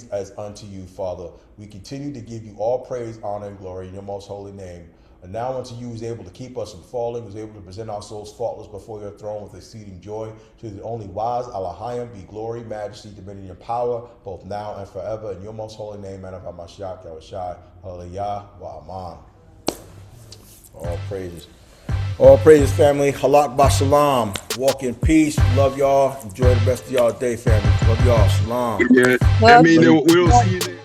as unto you, Father. We continue to give you all praise, honor, and glory in your most holy name. And now unto you, who is able to keep us from falling, who is able to present our souls faultless before your throne with exceeding joy. To the only wise, Alahayim, be glory, majesty, dominion, and power, both now and forever. In your most holy name, man of HaMashiach, Yahushai, Hallelujah, wa Aman. All praises. All praises, family. Halak Bashalam. Walk in peace. Love y'all. Enjoy the rest of y'all day, family. Love y'all. Shalom. Yeah, that means that we'll see you there.